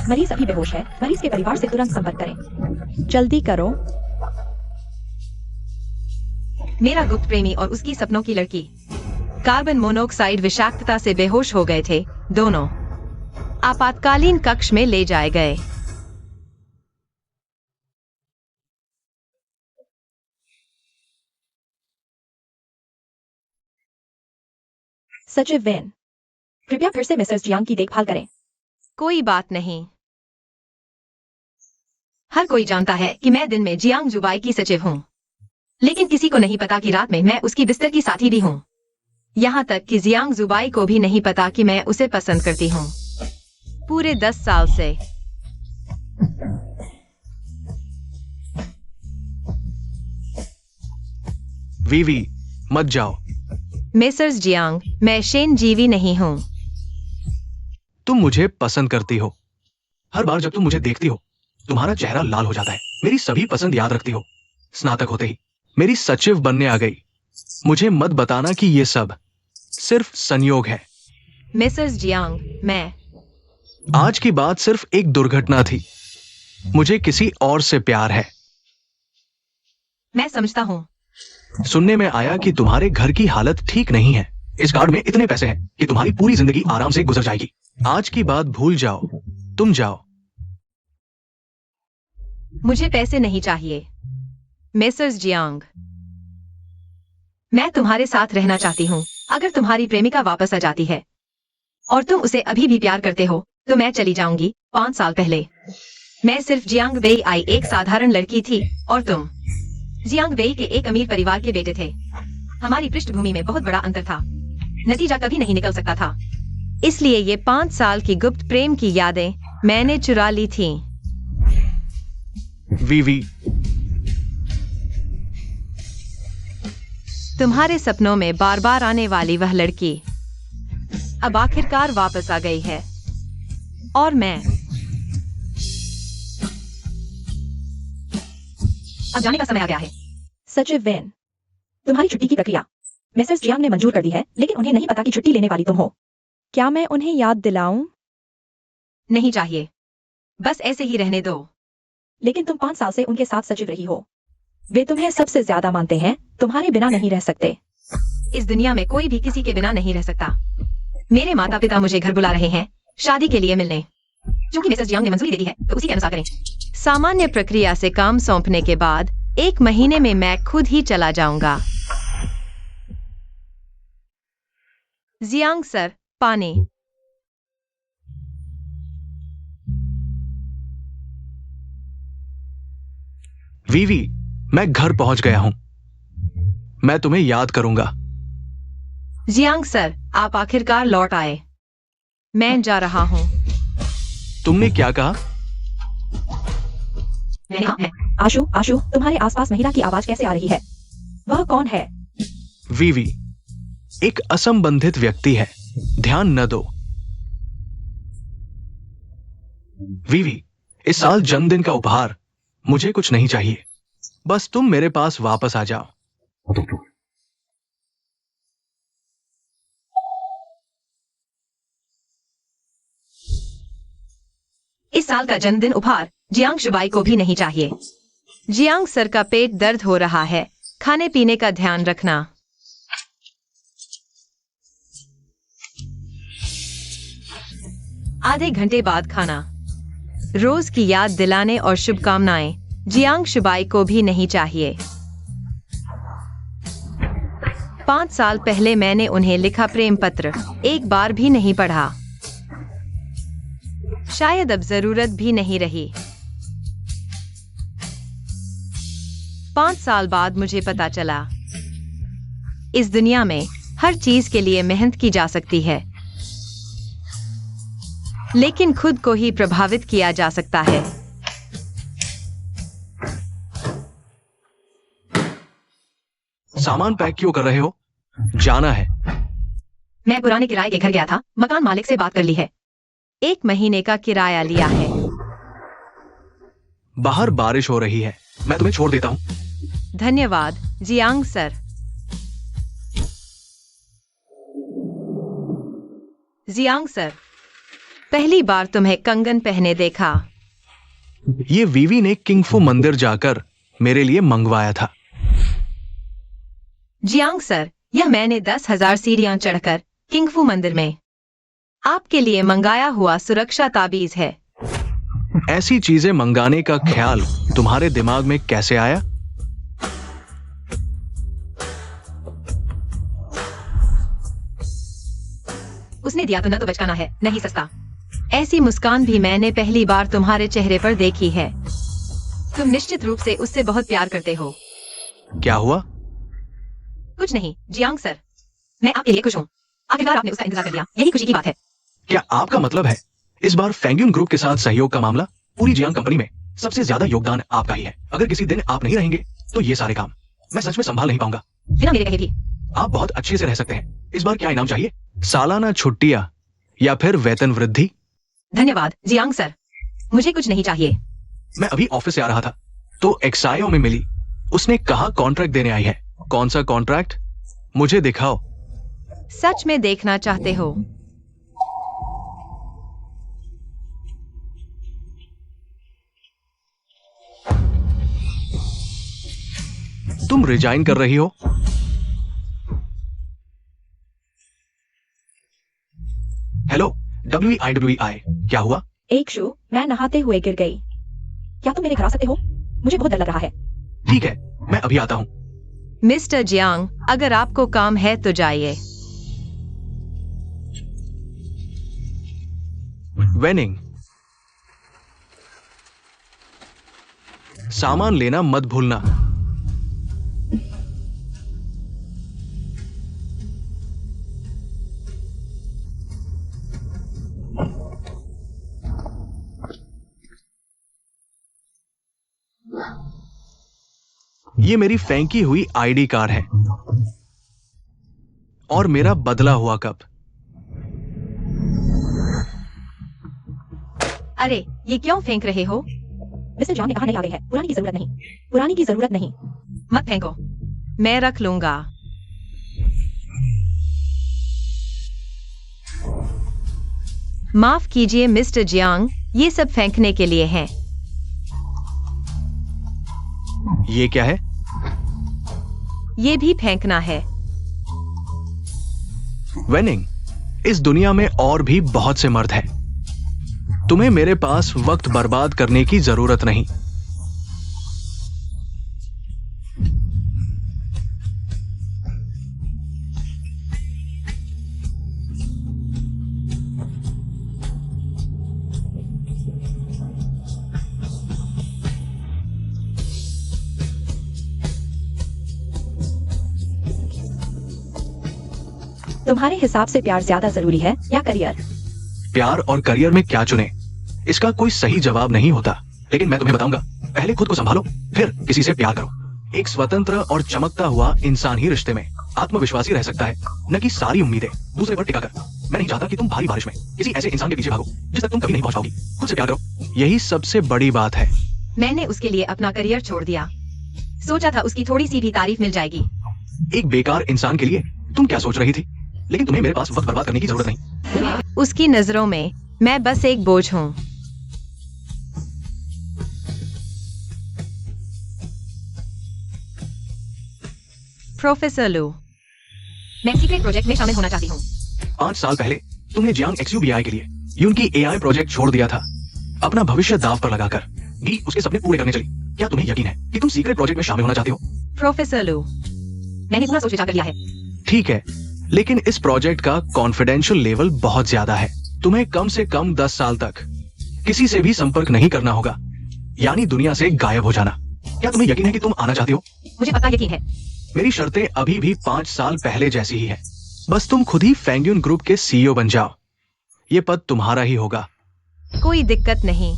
मरीज अभी बेहोश है, मरीज के परिवार से तुरंत संपर्क करें। जल्दी करो। मेरा गुप्त प्रेमी और उसकी सपनों की लड़की कार्बन मोनोऑक्साइड विषाक्तता से बेहोश हो गए थे। दोनों आपातकालीन कक्ष में ले जाए गए। सचिव वेन, कृपया फिर से मिसेस जियांग की देखभाल करें। कोई बात नहीं। हर कोई जानता है कि मैं दिन में जियांग जुबाई की सचिव हूँ, लेकिन किसी को नहीं पता कि रात में मैं उसकी बिस्तर की साथी भी हूँ। यहाँ तक कि जियांग जुबाई को भी नहीं पता कि मैं उसे पसंद करती हूँ। पूरे 10 साल से। वीवी, मत जाओ। मिसेस जियांग, मैं शेन जीवी नहीं हूँ। तुम मुझे पसंद करती हो। हर बार जब तुम मुझे देखती हो, तुम्हारा चेहरा लाल हो जाता है। मेरी सभी पसंद याद रखती हो। स्नातक होते ही मेरी सचिव बनने आ गई। मुझे मत बताना कि ये सब सिर्फ संयोग है। मिसेस जियांग, मैं आज की बात सिर्फ एक दुर्घटना थी। मुझे किसी और से प्यार है। मैं समझता हूँ। सुनने में आया कि तुम्हारे घर की हालत ठीक नहीं है। इस कार्ड में इतने पैसे हैं कि तुम्हारी पूरी जिंदगी आराम से गुजर जाएगी। आज की बात भूल जाओ। तुम जाओ। मुझे पैसे नहीं चाहिए। मिसेस जियांग, मैं तुम्हारे साथ रहना चाहती हूँ। अगर तुम्हारी प्रेमिका वापस आ जाती है और तुम उसे अभी भी प्यार करते हो तो मैं चली जाऊंगी। 5 साल पहले मैं सिर्फ जियांग वेई आई एक साधारण लड़की थी और तुम जियांग वेई के एक अमीर परिवार के बेटे थे। हमारी पृष्ठभूमि में बहुत बड़ा अंतर था। नतीजा कभी नहीं निकल सकता था। इसलिए ये 5 साल की गुप्त प्रेम की यादें मैंने चुरा ली थीं। वीवी, तुम्हारे सपनों में बार बार आने वाली वह लड़की अब आखिरकार वापस आ गई है और मैं अब जाने का समय आ गया है। सचिव वेन, तुम्हारी छुट्टी की प्रक्रिया मिसेस जियांग ने मंजूर कर दी है, लेकिन उन्हें नहीं पता कि छुट्टी लेने वाली तुम हो। क्या मैं उन्हें याद दिलाऊं? नहीं चाहिए, बस ऐसे ही रहने दो। लेकिन तुम 5 साल से उनके साथ सचिव रही हो। वे तुम्हें सबसे ज्यादा मानते हैं। तुम्हारे बिना नहीं रह सकते। इस दुनिया में कोई भी किसी के बिना नहीं रह सकता। मेरे माता पिता मुझे घर बुला रहे हैं शादी के लिए मिलने। क्योंकि मिसेस जियांग ने मंजूरी दे दी है तो उसी के अनुसार करें। सामान्य प्रक्रिया से काम सौंपने के बाद 1 महीने में मैं खुद ही चला जाऊंगा। जियांग सर, पानी। वीवी, मैं घर पहुंच गया हूं। मैं तुम्हें याद करूंगा। जियांग सर, आप आखिरकार लौट आए। मैं जा रहा हूं। तुमने क्या कहा? मैंने कहा है। आशु, आशु, तुम्हारे आसपास महिला की आवाज कैसे आ रही है? वह कौन है? वीवी, एक असंबंधित व्यक्ति है। ध्यान न दो। वीवी, इस साल जन्मदिन का उपहार मुझे कुछ नहीं चाहिए। बस तुम मेरे पास वापस आ जाओ। इस साल का जन्मदिन उपहार जियांग शुबाई को भी नहीं चाहिए। जियांग सर का पेट दर्द हो रहा है। खाने पीने का ध्यान रखना। आधे घंटे बाद खाना। रोज की याद दिलाने और शुभकामनाएं जियांग शुबाई को भी नहीं चाहिए। 5 साल पहले मैंने उन्हें लिखा प्रेम पत्र एक बार भी नहीं पढ़ा। शायद अब जरूरत भी नहीं रही। 5 साल बाद मुझे पता चला, इस दुनिया में हर चीज के लिए मेहनत की जा सकती है, लेकिन खुद को ही प्रभावित किया जा सकता है। सामान पैक क्यों कर रहे हो? जाना है। मैं पुराने किराए के घर गया था। मकान मालिक से बात कर ली है। 1 महीने का किराया लिया है। बाहर बारिश हो रही है। मैं तुम्हें छोड़ देता हूं। धन्यवाद जियांग सर। जियांग सर, पहली बार तुम्हें कंगन पहने देखा। ये वीवी ने किंगफू मंदिर जाकर मेरे लिए मंगवाया था। जियांग सर, यह मैंने 10,000 सीढ़ियां चढ़कर किंगफू मंदिर में आपके लिए मंगाया हुआ सुरक्षा ताबीज है। ऐसी चीजें मंगाने का ख्याल तुम्हारे दिमाग में कैसे आया? उसने दिया तो न तो बचकाना है, नहीं सस्ता। ऐसी मुस्कान भी मैंने पहली बार तुम्हारे चेहरे पर देखी है। तुम निश्चित रूप से उससे बहुत प्यार करते हो। क्या हुआ? कुछ नहीं जियांग सर, मैं आपके लिए खुश हूँ। आखिरकार आपने उसका इंतजार कर लिया, यही खुशी की बात है। क्या आपका मतलब है इस बार फेंग्यून ग्रुप के साथ सहयोग का मामला पूरी जियांग कंपनी में सबसे ज्यादा योगदान आपका ही है? अगर किसी दिन आप नहीं रहेंगे तो ये सारे काम मैं सच में संभाल नहीं पाऊंगा। बिना मेरे कहे भी आप बहुत अच्छे से रह सकते हैं। इस बार क्या इनाम चाहिए? सालाना छुट्टियां या फिर वेतन वृद्धि? धन्यवाद जियांग सर, मुझे कुछ नहीं चाहिए। मैं अभी ऑफिस से आ रहा था तो एक्सायो में मिली। उसने कहा कॉन्ट्रैक्ट देने आई है। कौन सा कॉन्ट्रैक्ट? मुझे दिखाओ। सच में देखना चाहते हो? तुम रिजाइन कर रही हो? हेलो WIWI, क्या हुआ? एक शू, मैं नहाते हुए गिर गई। क्या तुम मेरे घर आ सकते हो? मुझे बहुत डर लग रहा है। ठीक है, मैं अभी आता हूं। मिस्टर जियांग, अगर आपको काम है तो जाइए। वेनिंग, सामान लेना मत भूलना। ये मेरी फेंकी हुई आईडी कार्ड है और मेरा बदला हुआ कप। अरे ये क्यों फेंक रहे हो? मिस्टर जॉन ने कहा नहीं आ गई है। पुरानी की जरूरत नहीं। पुरानी की जरूरत नहीं। मत फेंको, मैं रख लूंगा। माफ कीजिए मिस्टर जियांग, ये सब फेंकने के लिए हैं। ये क्या है? ये भी फेंकना है। वेनिंग, इस दुनिया में और भी बहुत से मर्द हैं। तुम्हें मेरे पास वक्त बर्बाद करने की जरूरत नहीं। तुम्हारे हिसाब से प्यार ज्यादा जरूरी है या करियर? प्यार और करियर में क्या चुने, इसका कोई सही जवाब नहीं होता। लेकिन मैं तुम्हें बताऊंगा, पहले खुद को संभालो, फिर किसी से प्यार करो। एक स्वतंत्र और चमकता हुआ इंसान ही रिश्ते में आत्मविश्वासी रह सकता है, न कि सारी उम्मीदें दूसरे पर टिका कर। मैं नहीं चाहता कि तुम भारी बारिश में किसी ऐसे इंसान के पीछे भागो जिस तक तुम कभी नहीं पहुंच पाओगी। खुद से प्यार करो, यही सबसे बड़ी बात है। मैंने उसके लिए अपना करियर छोड़ दिया। सोचा था उसकी थोड़ी सी भी तारीफ मिल जाएगी। एक बेकार इंसान के लिए तुम क्या सोच रही थी? लेकिन तुम्हें मेरे पास वक्त बर्बाद करने की जरूरत नहीं। उसकी नजरों में मैं बस एक बोझ हूँ। प्रोफेसर लू, मैं सीक्रेट प्रोजेक्ट में शामिल होना चाहती हूँ। 5 साल पहले तुमने जियांग XUBI के लिए यून की AI प्रोजेक्ट छोड़ दिया था, अपना भविष्य दांव पर लगाकर भी उसके सपने पूरे करने चली। क्या तुम्हें यकीन है कि तुम सीक्रेट प्रोजेक्ट में शामिल होना चाहती हो? प्रोफेसर लू, मैंने पूरा सोच विचार कर लिया है। ठीक है, लेकिन इस प्रोजेक्ट का कॉन्फिडेंशियल लेवल बहुत ज्यादा है। तुम्हें कम से कम 10 साल तक किसी से भी संपर्क नहीं करना होगा, यानी दुनिया से गायब हो जाना। क्या तुम्हें यकीन है कि तुम आना चाहती हो? मुझे पक्का यकीन है। मेरी शर्तें अभी भी 5 साल पहले जैसी ही है। बस तुम खुद ही फेंग्यून ग्रुप के CEO बन जाओ। ये पद तुम्हारा ही होगा। कोई दिक्कत नहीं।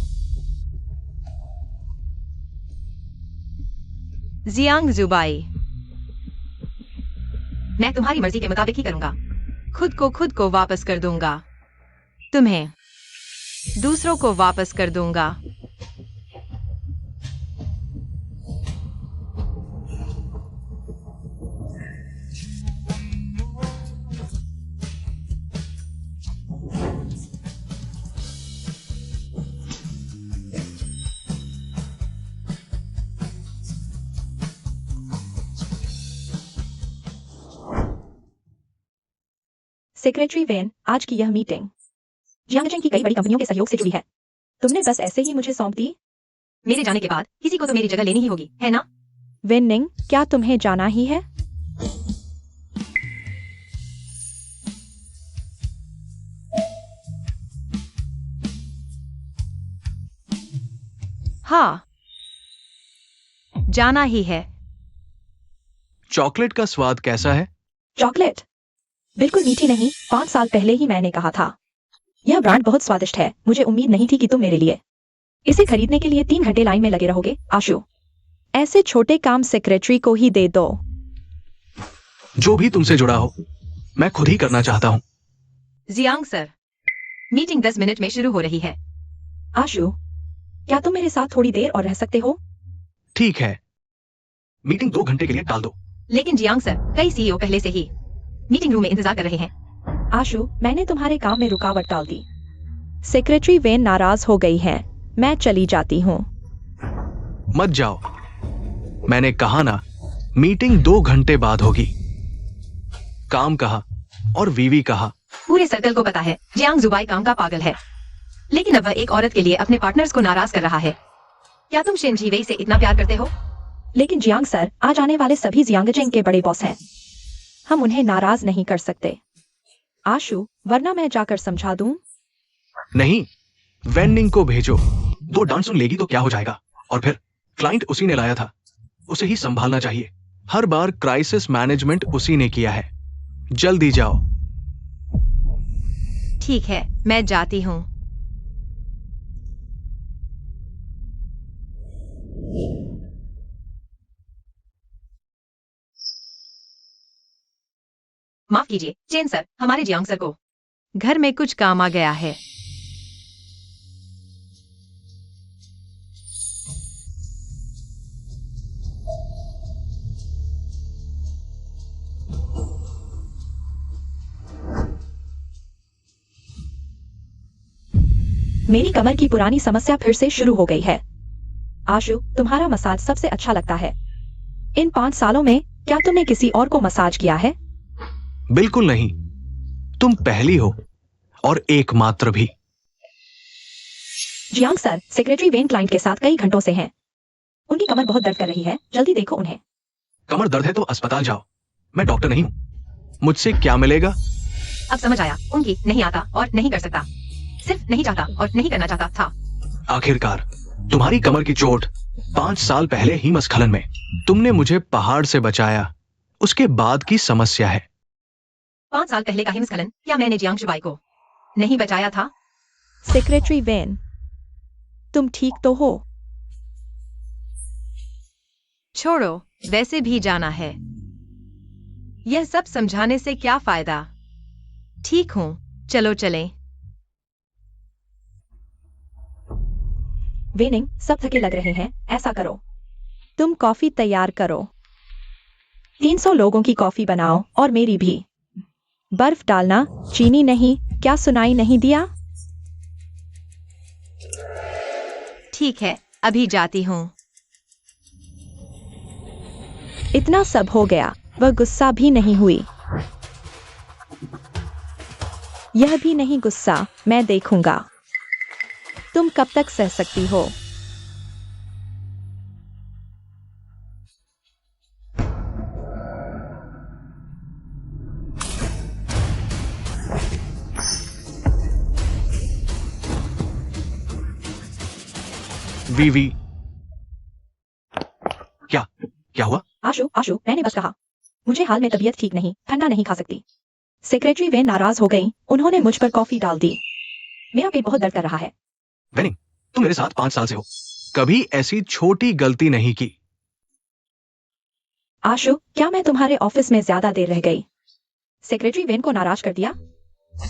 जियांग जुबाई, मैं तुम्हारी मर्जी के मुताबिक ही करूंगा। खुद को वापस कर दूंगा, तुम्हें दूसरों को वापस कर दूंगा। सेक्रेटरी वेन, आज की यह मीटिंग जियांगजेंग की कई बड़ी कंपनियों के सहयोग से जुड़ी है। तुमने बस ऐसे ही मुझे सौंप दी? मेरे जाने के बाद किसी को तो मेरी जगह लेनी ही होगी, है ना? विनिंग, क्या तुम्हें जाना ही है? हाँ, जाना ही है। चॉकलेट का स्वाद कैसा है? चॉकलेट बिल्कुल मीठी नहीं। 5 साल पहले ही मैंने कहा था। यह ब्रांड बहुत स्वादिष्ट है। मुझे उम्मीद नहीं थी कि तुम मेरे लिए इसे खरीदने के लिए 3 घंटे लाइन में लगे रहोगे। आशु, ऐसे छोटे काम सेक्रेटरी को ही दे दो। जो भी तुमसे जुड़ा हो, मैं खुद ही करना चाहता हूँ। जियांग सर, मीटिंग 10 मिनट में शुरू हो रही है। आशु, क्या तुम मेरे साथ थोड़ी देर और रह सकते हो? ठीक है, मीटिंग 2 घंटे के लिए टाल दो। लेकिन जियांग सर, कई सीईओ पहले से ही मीटिंग रूम में इंतजार कर रहे हैं। आशु, मैंने तुम्हारे काम में रुकावट डाल दी। सेक्रेटरी वेन नाराज हो गई है। मैं चली जाती हूँ। मत जाओ, मैंने कहा ना, मीटिंग 2 घंटे बाद होगी। काम कहा और वीवी कहा। पूरे सर्कल को पता है जियांग जुबाई काम का पागल है, लेकिन अब वह एक औरत के लिए अपने पार्टनर्स को नाराज कर रहा है। क्या तुम शिन जीवेई से इतना प्यार करते हो? लेकिन जियांग सर, आज आने वाले सभी जियांगजेंग के बड़े बॉस हैं। हम उन्हें नाराज नहीं कर सकते। आशु, वरना मैं जाकर समझा दूं? नहीं, वेनिंग को भेजो। 2 डांट सुन लेगी तो क्या हो जाएगा? और फिर क्लाइंट उसी ने लाया था, उसे ही संभालना चाहिए। हर बार क्राइसिस मैनेजमेंट उसी ने किया है। जल्दी जाओ। ठीक है, मैं जाती हूँ। माफ कीजिए चेन सर, हमारे जियांग सर को घर में कुछ काम आ गया है। मेरी कमर की पुरानी समस्या फिर से शुरू हो गई है। आशु, तुम्हारा मसाज सबसे अच्छा लगता है। इन 5 सालों में क्या तुमने किसी और को मसाज किया है? बिल्कुल नहीं, तुम पहली हो और एकमात्र भी। Jiang sir, secretary when client के साथ कई घंटों से हैं। उनकी कमर बहुत दर्द कर रही है। जल्दी देखो उन्हें। कमर दर्द है तो अस्पताल जाओ। मैं डॉक्टर नहीं हूं। मुझसे क्या मिलेगा? अब समझ आया, उनकी नहीं आता और नहीं कर सकता। सिर्फ नहीं चाहता और नहीं करना चाहता था। आखिरकार तुम्हारी कमर की चोट 5 साल पहले हिमस्खलन में तुमने मुझे पहाड़ से बचाया, उसके बाद की समस्या है। 5 साल पहले का हिमस्खलन, क्या मैंने जियांग जुबाई को नहीं बचाया था? सेक्रेटरी वेन, तुम ठीक तो हो? छोड़ो, वैसे भी जाना है। यह सब समझाने से क्या फायदा? ठीक हूँ, चलो चलें। वेनिंग, सब थके लग रहे हैं। ऐसा करो, तुम कॉफी तैयार करो। 300 लोगों की कॉफी बनाओ और मेरी भी। बर्फ डालना, चीनी नहीं। क्या सुनाई नहीं दिया? ठीक है, अभी जाती हूँ। इतना सब हो गया, वह गुस्सा भी नहीं हुई। यह भी नहीं गुस्सा, मैं देखूंगा। तुम कब तक सह सकती हो? वीवी, क्या हुआ? आशु, आशु, मैंने बस कहा। मुझे हाल में तबीयत ठीक नहीं, ठंडा नहीं खा सकती। सेक्रेटरी वेन नाराज हो गई। उन्होंने मुझ पर कॉफी डाल दी। मेरा पेट बहुत दर्द कर रहा है। वेनिंग, तुम मेरे साथ 5 साल से हो, कभी ऐसी छोटी गलती नहीं की। आशु, क्या मैं तुम्हारे ऑफिस में ज्यादा देर रह गई? सेक्रेटरी वेन को नाराज कर दिया?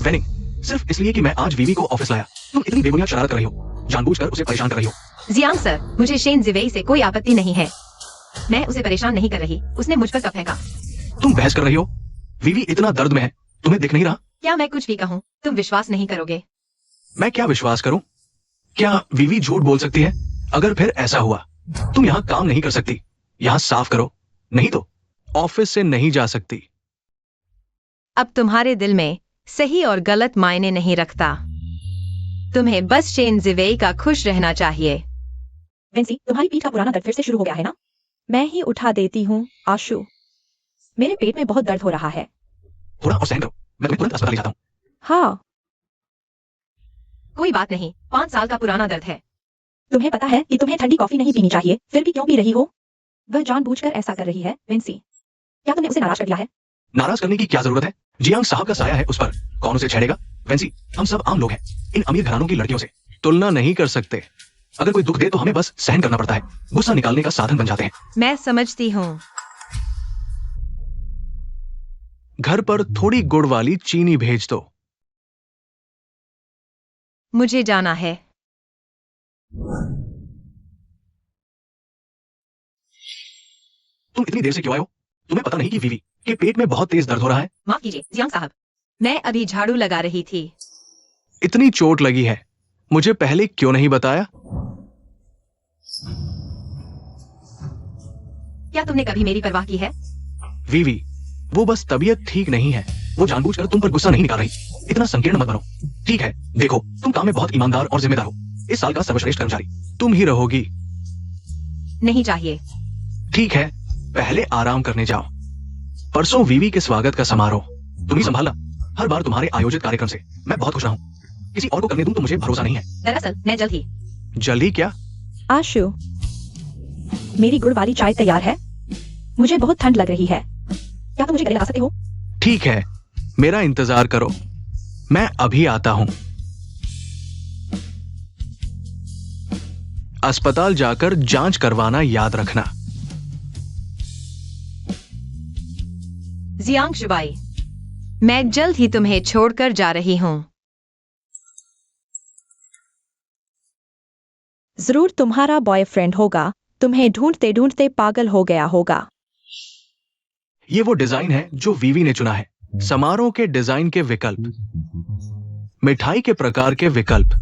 वेनिंग, सिर्फ इसलिए कि मैं आज वीवी को ऑफिस लाया, तुम इतनी बेबुनियाद शरारत कर रही हो, जानबूझकर उसे परेशान कर रही हो। जियांग सर, मुझे शेन जिवेई से कोई आपत्ति नहीं है। मैं उसे परेशान नहीं कर रही, उसने मुझ पर कब फेंका। तुम बहस कर रही हो? वीवी इतना दर्द में है, तुम्हें दिख नहीं रहा? क्या मैं कुछ भी कहूँ तुम विश्वास नहीं करोगे? मैं क्या विश्वास करूं? क्या वीवी झूठ बोल सकती है? अगर फिर ऐसा हुआ, तुम यहाँ काम नहीं कर सकती। यहाँ साफ करो, नहीं तो ऑफिस से नहीं जा सकती। अब तुम्हारे दिल में सही और गलत मायने नहीं रखता। तुम्हें बस चेन जिवेई का खुश रहना चाहिए। वेंसी, तुम्हारी पीठ का पुराना दर्द फिर से शुरू हो गया है ना? मैं ही उठा देती हूँ आशु। मेरे पेट में बहुत दर्द हो रहा है। थोड़ा और सहन करो, मैं तुम्हें तुरंत अस्पताल ले जाता हूँ। हाँ, कोई बात नहीं, 5 साल का पुराना दर्द है। तुम्हें पता है कि तुम्हें ठंडी कॉफी नहीं पीनी चाहिए, फिर भी क्यों पी रही हो? वह जानबूझकर ऐसा कर रही है। वेंसी, क्या तुमने उसे नाराज कर दिया है? नाराज करने की क्या जरूरत है? जियांग साहब का साया है उस पर, कौन उसे छेड़ेगा? वेंसी, हम सब आम लोग हैं, इन अमीर घरानों की लड़कियों से तुलना नहीं कर सकते। अगर कोई दुख दे तो हमें बस सहन करना पड़ता है, गुस्सा निकालने का साधन बन जाते हैं। मैं समझती हूँ। घर पर थोड़ी गुड़ वाली चीनी भेज दो। मुझे जाना है। तुम इतनी देर से क्यों आए हो? तुम्हें पता नहीं कि वीवी के पेट में बहुत तेज दर्द हो रहा है? माफ कीजिए जियांग साहब। मैं अभी झाड़ू लगा रही थी। इतनी चोट लगी है, मुझे पहले क्यों नहीं बताया? क्या तुमने कभी मेरी परवाह की है? वीवी, वो बस तबीयत ठीक नहीं है, वो जानबूझकर तुम पर गुस्सा नहीं निकाल रही। इतना संकीर्ण मत बनो। ठीक है, देखो तुम काम में बहुत ईमानदार और जिम्मेदार हो, इस साल का सर्वश्रेष्ठ कर्मचारी तुम ही रहोगी। नहीं चाहिए। ठीक है, पहले आराम करने जाओ। परसों वीवी के स्वागत का समारोह तुम ही संभालना। हर बार तुम्हारे आयोजित कार्यक्रम से मैं बहुत खुश रहा हूँ। किसी और को करने दूं तो मुझे भरोसा नहीं है। दरअसल मैं जल्द ही। जल्दी क्या? आशु, मेरी गुड़ वाली चाय तैयार है। मुझे बहुत ठंड लग रही है, क्या तुम मुझे गले लगा सकते हो? ठीक है, मेरा इंतजार करो, मैं अभी आता हूं। अस्पताल जाकर जांच करवाना याद रखना। जियांग शुबाई, मैं जल्द ही तुम्हें छोड़कर जा रही हूँ। जरूर तुम्हारा बॉयफ्रेंड होगा, तुम्हें ढूंढते ढूंढते पागल हो गया होगा। ये वो डिजाइन है जो वीवी ने चुना है। समारोह के डिजाइन के विकल्प, मिठाई के प्रकार के विकल्प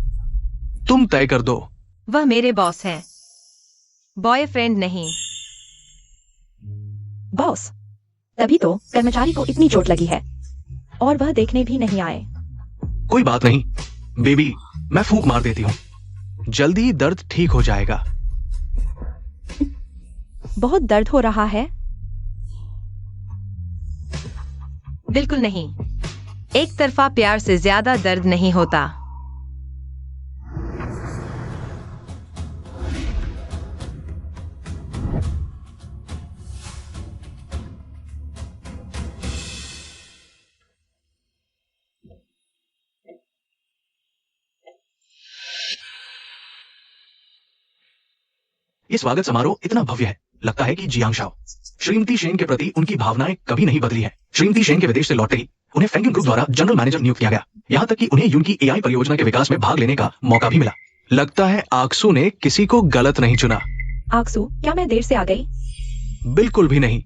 तुम तय कर दो। वह मेरे बॉस हैं, बॉयफ्रेंड नहीं। बॉस? तभी तो कर्मचारी को इतनी चोट लगी है और वह देखने भी नहीं आए। कोई बात नहीं बेबी, मैं फूंक मार देती हूँ, जल्दी दर्द ठीक हो जाएगा। बहुत दर्द हो रहा है। बिल्कुल नहीं, एक तरफा प्यार से ज्यादा दर्द नहीं होता। ये स्वागत समारोह इतना भव्य है, लगता है कि जियांग शाओ श्रीमती शेन के प्रति उनकी भावनाएं कभी नहीं बदली है। श्रीमती शेन के विदेश से लौटते ही उन्हें फैंगिन ग्रुप द्वारा जनरल मैनेजर नियुक्त किया गया। यहाँ तक कि उन्हें यून एआई परियोजना के विकास में भाग लेने का मौका भी मिला। लगता है आक्सू ने किसी को गलत नहीं चुना। आक्सू, क्या मैं देर से आ गई? बिल्कुल भी नहीं।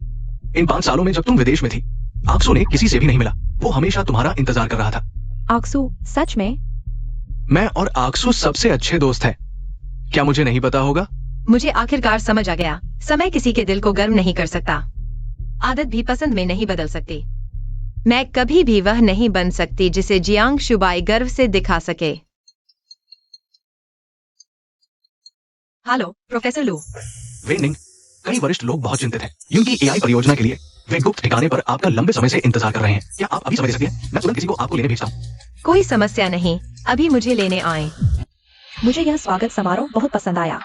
इन 5 सालों में जब तुम विदेश में थी, आक्सू ने किसी से भी नहीं मिला। वो हमेशा तुम्हारा इंतजार कर रहा था। आक्सू, सच में? मैं और आक्सू सबसे अच्छे दोस्त हैं। क्या मुझे नहीं पता होगा? मुझे आखिरकार समझ आ गया, समय किसी के दिल को गर्म नहीं कर सकता, आदत भी पसंद में नहीं बदल सकती। मैं कभी भी वह नहीं बन सकती जिसे जियांग शुबाई गर्व से दिखा सके। हेलो प्रोफेसर लू। वेनिंग, कई वरिष्ठ लोग बहुत चिंतित हैं। यून एआई परियोजना के लिए वे गुप्त ठिकाने पर आपका लंबे समय से इंतजार कर रहे हैं। क्या आप अभी समय दे सकती हैं? मैं तुरंत किसी को आपको लेने भेजता हूँ। कोई समस्या नहीं, अभी मुझे लेने आए। मुझे यह स्वागत समारोह बहुत पसंद आया,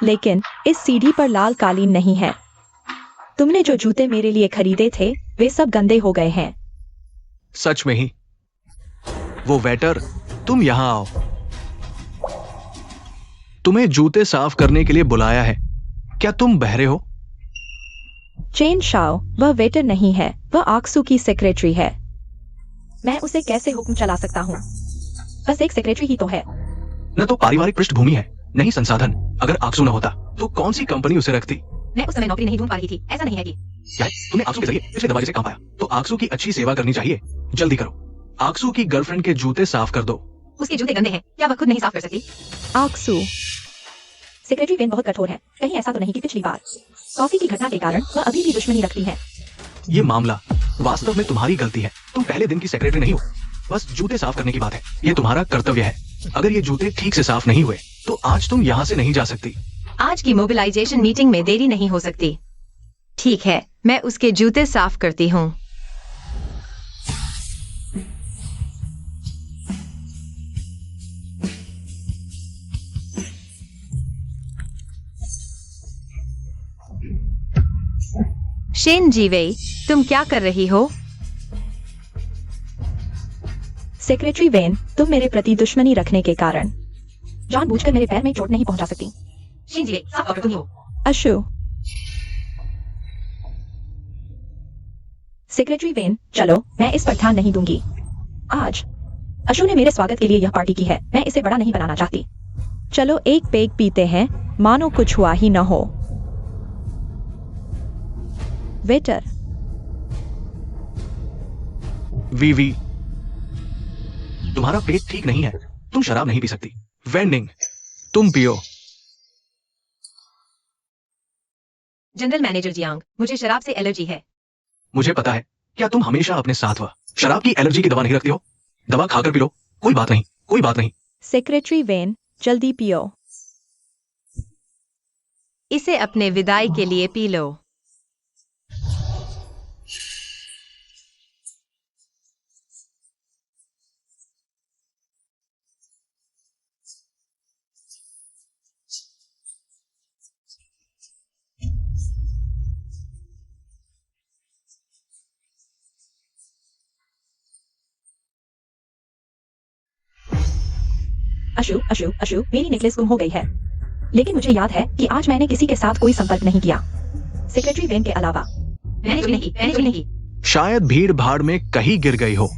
लेकिन इस सीढ़ी पर लाल कालीन नहीं है। तुमने जो जूते मेरे लिए खरीदे थे वे सब गंदे हो गए हैं। सच में ही? वो वेटर, तुम यहां आओ। तुम्हें जूते साफ करने के लिए बुलाया है। क्या तुम बहरे हो? चेन शाओ, वह वेटर नहीं है, वह आक्सू की सेक्रेटरी है। मैं उसे कैसे हुक्म चला सकता हूँ? बस एक सेक्रेटरी ही तो है। न तो पारिवारिक पृष्ठभूमि है, नहीं संसाधन। अगर आक्सू न होता तो कौन सी कंपनी उसे रखती? मैं उस समय नौकरी नहीं ढूंढ पा रही थी। ऐसा नहीं है कि क्या है? तुमने आक्सू के जरिए पिछले दरवाजे से काम पाया, तो आक्सू की अच्छी सेवा करनी चाहिए। जल्दी करो, आक्सू की गर्लफ्रेंड के जूते साफ कर दो। उसके जूते गंदे हैं, क्या वह खुद नहीं साफ कर सकती? आक्सू, सेक्रेटरी वेन बहुत कठोर है। कहीं ऐसा तो नहीं कि पिछली बार कॉफी की घटना के कारण वह अभी भी दुश्मनी रखती है? ये मामला वास्तव में तुम्हारी गलती है। तुम पहले दिन की सेक्रेटरी नहीं हो। बस जूते साफ करने की बात है, ये तुम्हारा कर्तव्य है। अगर ये जूते ठीक से साफ नहीं हुए तो आज तुम यहाँ से नहीं जा सकती। आज की मोबिलाइजेशन मीटिंग में देरी नहीं हो सकती। ठीक है, मैं उसके जूते साफ करती हूँ। शेन जीवे, तुम क्या कर रही हो? सेक्रेटरी वेन, तुम मेरे प्रति दुश्मनी रखने के कारण जानबूझकर मेरे पैर में चोट नहीं पहुंचा सकती। शेन जीवे, साफ और तुम ही हो। अशु। सेक्रेटरी वेन, चलो, मैं इस पर ध्यान नहीं दूंगी। आज अशु ने मेरे स्वागत के लिए यह पार्टी की है, मैं इसे बड़ा नहीं बनाना चाहती। चलो एक पेग पीते हैं, मानो कुछ हुआ ही न हो। वेटर। वीवी, तुम्हारा पेट ठीक नहीं है, तुम शराब नहीं पी सकती। वेंडिंग, तुम पियो। जनरल मैनेजर जियांग, मुझे शराब से एलर्जी है। मुझे पता है, क्या तुम हमेशा अपने साथ शराब की एलर्जी की दवा नहीं रखती हो? दवा खाकर पी लो, कोई बात नहीं, कोई बात नहीं। सेक्रेटरी वेन, जल्दी पियो। इसे अपने विदाई के लिए पी लो। अशु, अशु, अशु, मेरी नेकलेस गुम हो गई है, लेकिन मुझे याद है कि आज मैंने किसी के साथ कोई संपर्क नहीं किया, सेक्रेटरी वेन के अलावा। मैंने नहीं। शायद भीड़ भाड़ में कहीं गिर गई हो।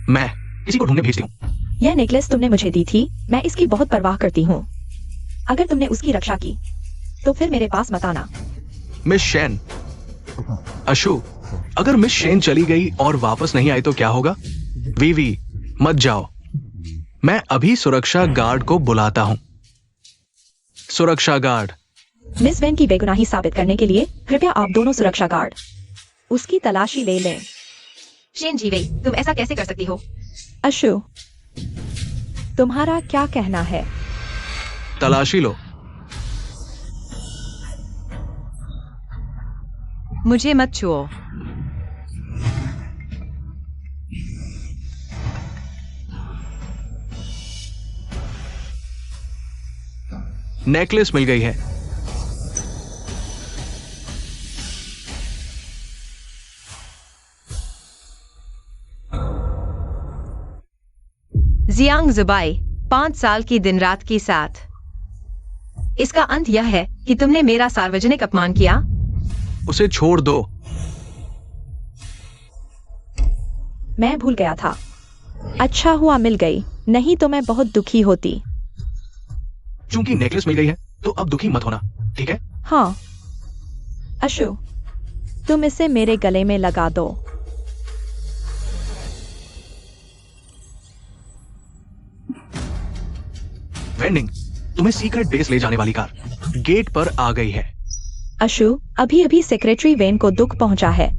मैं किसी को ढूंढने भेजती हूँ। यह नेकलेस तुमने मुझे दी थी, मैं इसकी बहुत परवाह करती हूँ। अगर तुमने उसकी रक्षा की तो फिर मेरे पास मत आना। Miss Shen. अशु, अगर मिस शेन चली गई और वापस नहीं आई तो क्या होगा? वीवी, मत जाओ, मैं अभी सुरक्षा गार्ड को बुलाता हूं। सुरक्षा गार्ड। मिस वेन की बेगुनाही साबित करने के लिए कृपया आप दोनों सुरक्षा गार्ड उसकी तलाशी ले लें। शेन जीवे, तुम ऐसा कैसे कर सकती हो? अशु, तुम्हारा क्या कहना है? तलाशी लो। मुझे मत छुओ। नेकलेस मिल गई है। जियांग जुबाई, 5 साल की दिन रात की साथ। इसका अंत यह है कि तुमने मेरा सार्वजनिक अपमान किया। उसे छोड़ दो। मैं भूल गया था। अच्छा हुआ मिल गई, नहीं तो मैं बहुत दुखी होती। चूंकि नेकलेस मिल गई है तो अब दुखी मत होना, ठीक है? हाँ। अशु, तुम इसे मेरे गले में लगा दो। वेंडिंग, तुम्हें सीक्रेट बेस ले जाने वाली कार गेट पर आ गई है। अशु, अभी अभी सेक्रेटरी वेन को दुख पहुंचा है,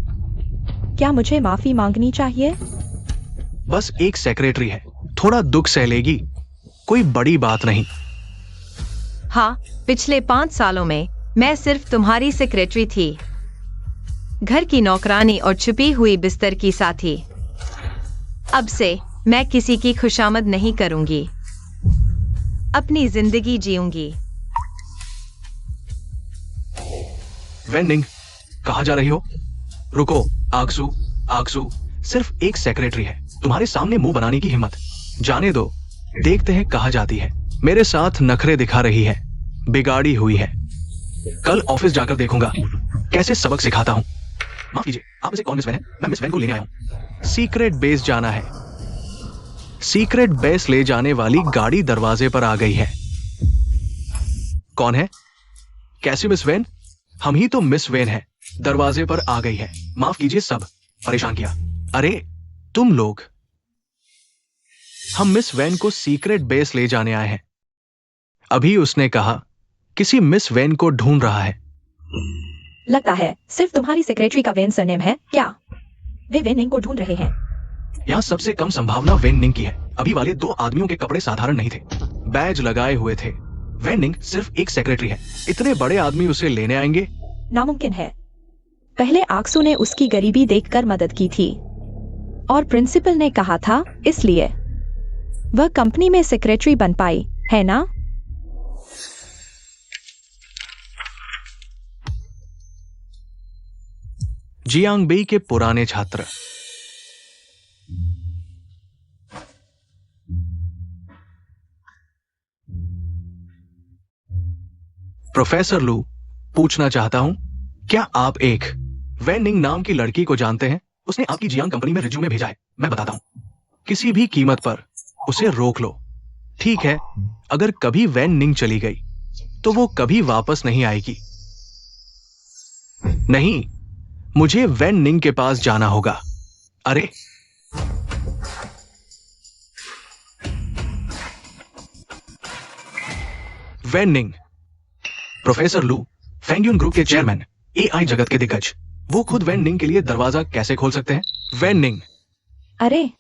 क्या मुझे माफी मांगनी चाहिए? बस एक सेक्रेटरी है, थोड़ा दुख सह लेगी, कोई बड़ी बात नहीं। हाँ, पिछले 5 सालों में मैं सिर्फ तुम्हारी सेक्रेटरी थी, घर की नौकरानी और छुपी हुई बिस्तर की साथी। अब से मैं किसी की खुशामद नहीं करूंगी, अपनी जिंदगी जीऊंगी। वेंडिंग, कहाँ जा रही हो? रुको, आगसू, आगसू, सिर्फ एक सेक्रेटरी है, तुम्हारे सामने मुंह बनाने की हिम्मत। जाने दो, देखते हैं कहाँ जाती है। मेरे साथ नखरे दिखा रही है, बिगाड़ी हुई है। कल ऑफिस जाकर देखूंगा कैसे सबक सिखाता हूं। माफ कीजिए, आप इसे कौन मिस वैन है? मैं मिस वैन को लेने आया हूं। सीक्रेट बेस जाना है। सीक्रेट बेस ले जाने वाली गाड़ी दरवाजे पर आ गई है। कौन है? कैसी मिस वैन? हम ही तो मिस वैन है, दरवाजे पर आ गई है। माफ कीजिए, सब परेशान किया। अरे तुम लोग, हम मिस वैन को सीक्रेट बेस ले जाने आए हैं। अभी उसने कहा किसी मिस वैन को ढूंढ रहा है। लगता है सिर्फ तुम्हारी सेक्रेटरी का वेन सरनेम है क्या? वे वेनिंग को ढूंढ रहे हैं। यहाँ सबसे कम संभावना वेन निंग की है। अभी वाले 2 आदमियों के कपड़े साधारण नहीं थे, बैज लगाए हुए थे। वेन निंग सिर्फ एक सेक्रेटरी है, इतने बड़े आदमी उसे लेने आएंगे? नामुमकिन है। पहले आक्सू ने उसकी गरीबी देखकर मदद की थी और प्रिंसिपल ने कहा था, इसलिए वह कंपनी में सेक्रेटरी बन पाई, है ना? जियांग बेई के पुराने छात्र। प्रोफेसर लू, पूछना चाहता हूं, क्या आप एक वेन निंग नाम की लड़की को जानते हैं? उसने आपकी जियांग कंपनी में रिज्यूमे भेजा है। मैं बताता हूं, किसी भी कीमत पर उसे रोक लो। ठीक है, अगर कभी वेन निंग चली गई तो वो कभी वापस नहीं आएगी। नहीं, मुझे वेन निंग के पास जाना होगा। अरे वेन निंग, प्रोफेसर लू, फेंगयुन ग्रुप के चेयरमैन, एआई जगत के दिग्गज, वो खुद वेन निंग के लिए दरवाजा कैसे खोल सकते हैं? वेन निंग। अरे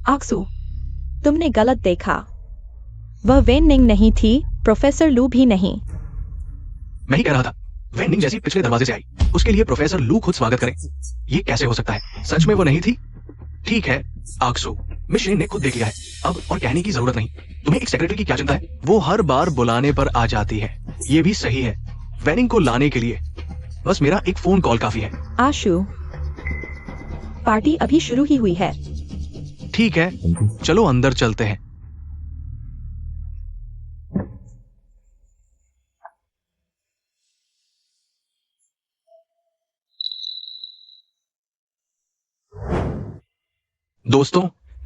आक्सू, तुमने गलत देखा। वह वेन निंग नहीं थी, प्रोफेसर लू भी नहीं। मैं ही कह रहा था, वेन निंग जैसी पिछले दरवाजे से आई, उसके लिए प्रोफेसर लू खुद स्वागत करें। ये कैसे हो सकता है? सच में वो नहीं थी? ठीक है आक्सू, मिश ने खुद देख लिया है, अब और कहने की जरूरत नहीं। तुम्हें एक सेक्रेटरी की क्या चिंता है? वो हर बार बुलाने पर आ जाती है। ये भी सही है, वेनिंग को लाने के लिए बस मेरा एक फोन कॉल काफी है। आशु, पार्टी अभी शुरू ही हुई है। ठीक है, चलो अंदर चलते हैं। दोस्तों,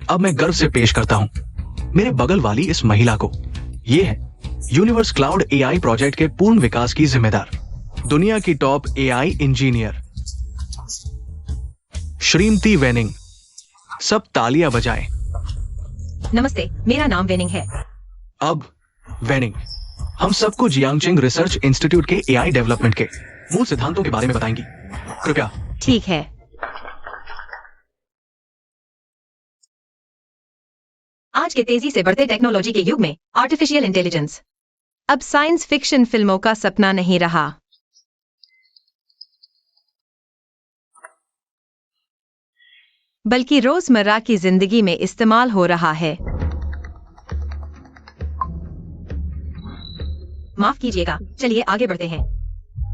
अब मैं गर्व से पेश करता हूं मेरे बगल वाली इस महिला को। ये है यूनिवर्स क्लाउड एआई प्रोजेक्ट के पूर्ण विकास की जिम्मेदार, दुनिया की टॉप एआई इंजीनियर श्रीमती वेनिंग। सब तालियां बजाएं। नमस्ते, मेरा नाम वेनिंग है। अब वेनिंग हम सबको जियांगचेंग रिसर्च इंस्टीट्यूट के एआई डेवलपमेंट के मूल सिद्धांतों के बारे में बताएंगी। कृपया। ठीक है। आज के तेजी से बढ़ते टेक्नोलॉजी के युग में आर्टिफिशियल इंटेलिजेंस अब साइंस फिक्शन फिल्मों का सपना नहीं रहा। बल्कि रोजमर्रा की जिंदगी में इस्तेमाल हो रहा है। माफ कीजिएगा, चलिए आगे बढ़ते हैं।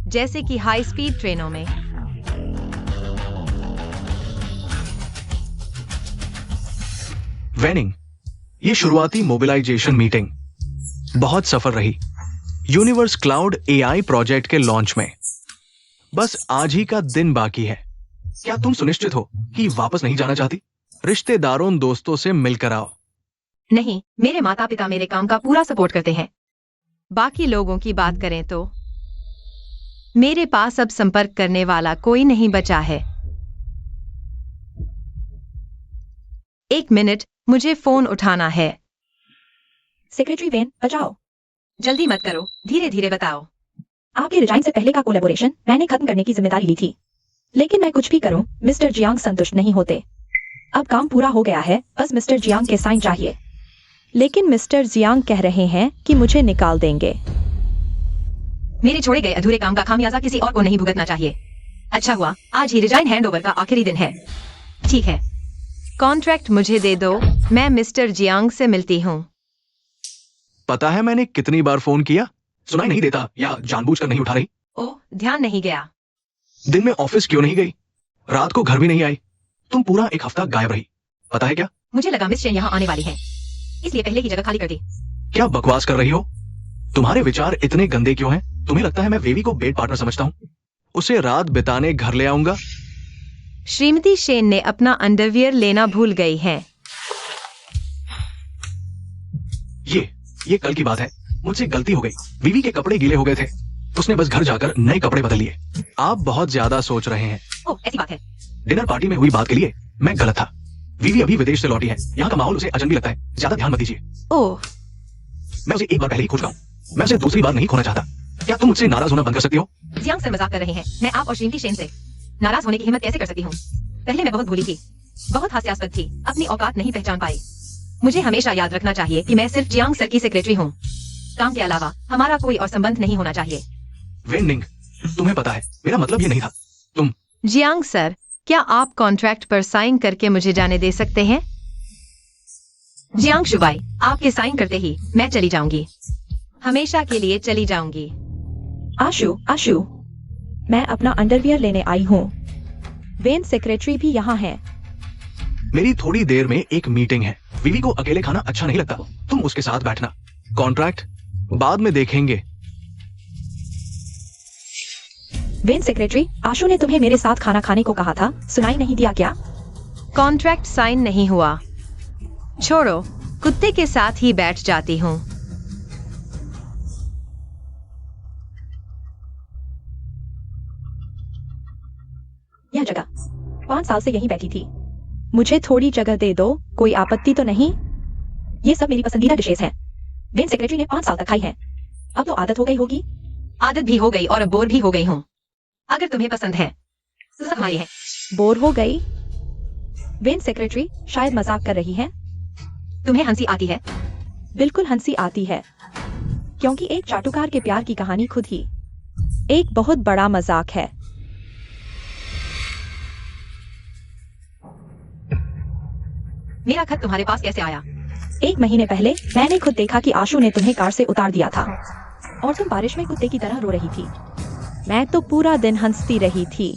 जैसे कि हाई स्पीड ट्रेनों में वेनिंग, ये शुरुआती मोबिलाइजेशन मीटिंग बहुत सफल रही यूनिवर्स क्लाउड एआई प्रोजेक्ट के लॉन्च में। बस आज ही का दिन बाकी है। क्या तुम सुनिश्चित हो कि वापस नहीं जाना चाहती? रिश्तेदारों दोस्तों से मिलकर आओ। नहीं, मेरे माता पिता मेरे काम का पूरा सपोर्ट करते हैं। बाकी लोगों की बात करें तो मेरे पास अब संपर्क करने वाला कोई नहीं बचा है। एक मिनट, मुझे फोन उठाना है। सेक्रेटरी वेन, बचाओ। जल्दी मत करो, धीरे धीरे बताओ। आपके रिजाइन से पहले का कोलैबोरेशन मैंने खत्म करने की जिम्मेदारी ली थी, लेकिन मैं कुछ भी करूं, मिस्टर जियांग संतुष्ट नहीं होते। अब काम पूरा हो गया है, बस मिस्टर जियांग के साइन चाहिए। लेकिन मिस्टर जियांग कह रहे हैं कि मुझे निकाल देंगे। मेरे छोड़े गए अधूरे काम का खामियाजा किसी और को नहीं भुगतना चाहिए। अच्छा हुआ आज ही रिजाइन हैंडओवर का आखिरी दिन है। ठीक है, कॉन्ट्रैक्ट मुझे दे दो, मैं मिस्टर जियांग से मिलती हूँ। पता है मैंने कितनी बार फोन किया, सुनाई नहीं देता या जानबूझकर नहीं उठा रही? ओह, ध्यान नहीं गया। दिन में ऑफिस क्यों नहीं गई? रात को घर भी नहीं आई? तुम पूरा एक हफ्ता गायब रही। पता है क्या? मुझे लगा मिस चेन यहाँ आने वाली है, इसलिए पहले की जगह खाली कर दी। क्या बकवास कर रही हो? तुम्हारे विचार इतने गंदे क्यों हैं? तुम्हें लगता है मैं वेवी को बेड पार्टनर समझता हूँ? उसे रात बिताने घर ले आऊंगा? श्रीमती शेन ने अपना अंडरवियर लेना भूल गई है। ये कल की बात है, मुझसे गलती हो गई। वीवी के कपड़े गीले हो गए थे, उसने बस घर जाकर नए कपड़े बदल लिए। आप बहुत ज्यादा सोच रहे हैं। ओह, ऐसी बात है। डिनर पार्टी में हुई बात के लिए मैं गलत था। वीवी अभी विदेश से लौटी है, यहाँ का माहौल उसे अजनबी लगता है, ज्यादा ध्यान मत दीजिए। ओह, मैं उसे एक बार पहले ही खोज रहा हूँ, मैं उसे दूसरी बार नहीं खोना चाहता। क्या तुम मुझसे नाराज होना बंद कर सकती हो? जियांग सर मजाक कर रहे हैं। मैं आप और श्रीमती शेन से नाराज होने की हिम्मत कैसे कर सकती हूँ? पहले मैं बहुत भूली थी, बहुत हास्यास्पद थी, अपनी औकात नहीं पहचान पाई। मुझे हमेशा याद रखना चाहिए कि मैं सिर्फ जियांग सर की सेक्रेटरी हूँ। काम के अलावा हमारा कोई और संबंध नहीं होना चाहिए। वेन निंग, तुम्हें पता है मेरा मतलब ये नहीं था। तुम जियांग सर, क्या आप कॉन्ट्रैक्ट पर साइन करके मुझे जाने दे सकते हैं? जियांग शुबाई, आपके साइन करते ही मैं चली जाऊंगी। हमेशा के लिए चली जाऊंगी। आशु, आशु, मैं अपना अंडरवियर लेने आई हूँ। वेन सेक्रेटरी भी यहाँ है। मेरी थोड़ी देर में एक मीटिंग है। वीवी को अकेले खाना अच्छा नहीं लगता, तुम उसके साथ बैठना। कॉन्ट्रैक्ट बाद में देखेंगे। वेन सेक्रेटरी, आशु ने तुम्हें मेरे साथ खाना खाने को कहा था, सुनाई नहीं दिया क्या? कॉन्ट्रैक्ट साइन नहीं हुआ। छोड़ो, कुत्ते के साथ ही बैठ जाती हूँ। यह जगह 5 साल से यहीं बैठी थी। मुझे थोड़ी जगह दे दो, कोई आपत्ति तो नहीं? ये सब मेरी पसंदीदा डिशेस हैं। वेन सेक्रेटरी ने 5 साल तक खाई हैं। अब तो आदत हो गई होगी। आदत भी हो गई और अब बोर भी हो गई हूँ। अगर तुम्हें पसंद है तो सब हमारी है। बोर हो गई? वेन सेक्रेटरी शायद मजाक कर रही है। तुम्हें हंसी आती है? बिल्कुल हंसी आती है, क्योंकि एक चाटुकार के प्यार की कहानी खुद ही एक बहुत बड़ा मजाक है। मेरा खत तुम्हारे पास कैसे आया? 1 महीने पहले मैंने खुद देखा कि आशु ने तुम्हें कार से उतार दिया था और तुम बारिश में कुत्ते की तरह रो रही थी। मैं तो पूरा दिन हंसती रही थी।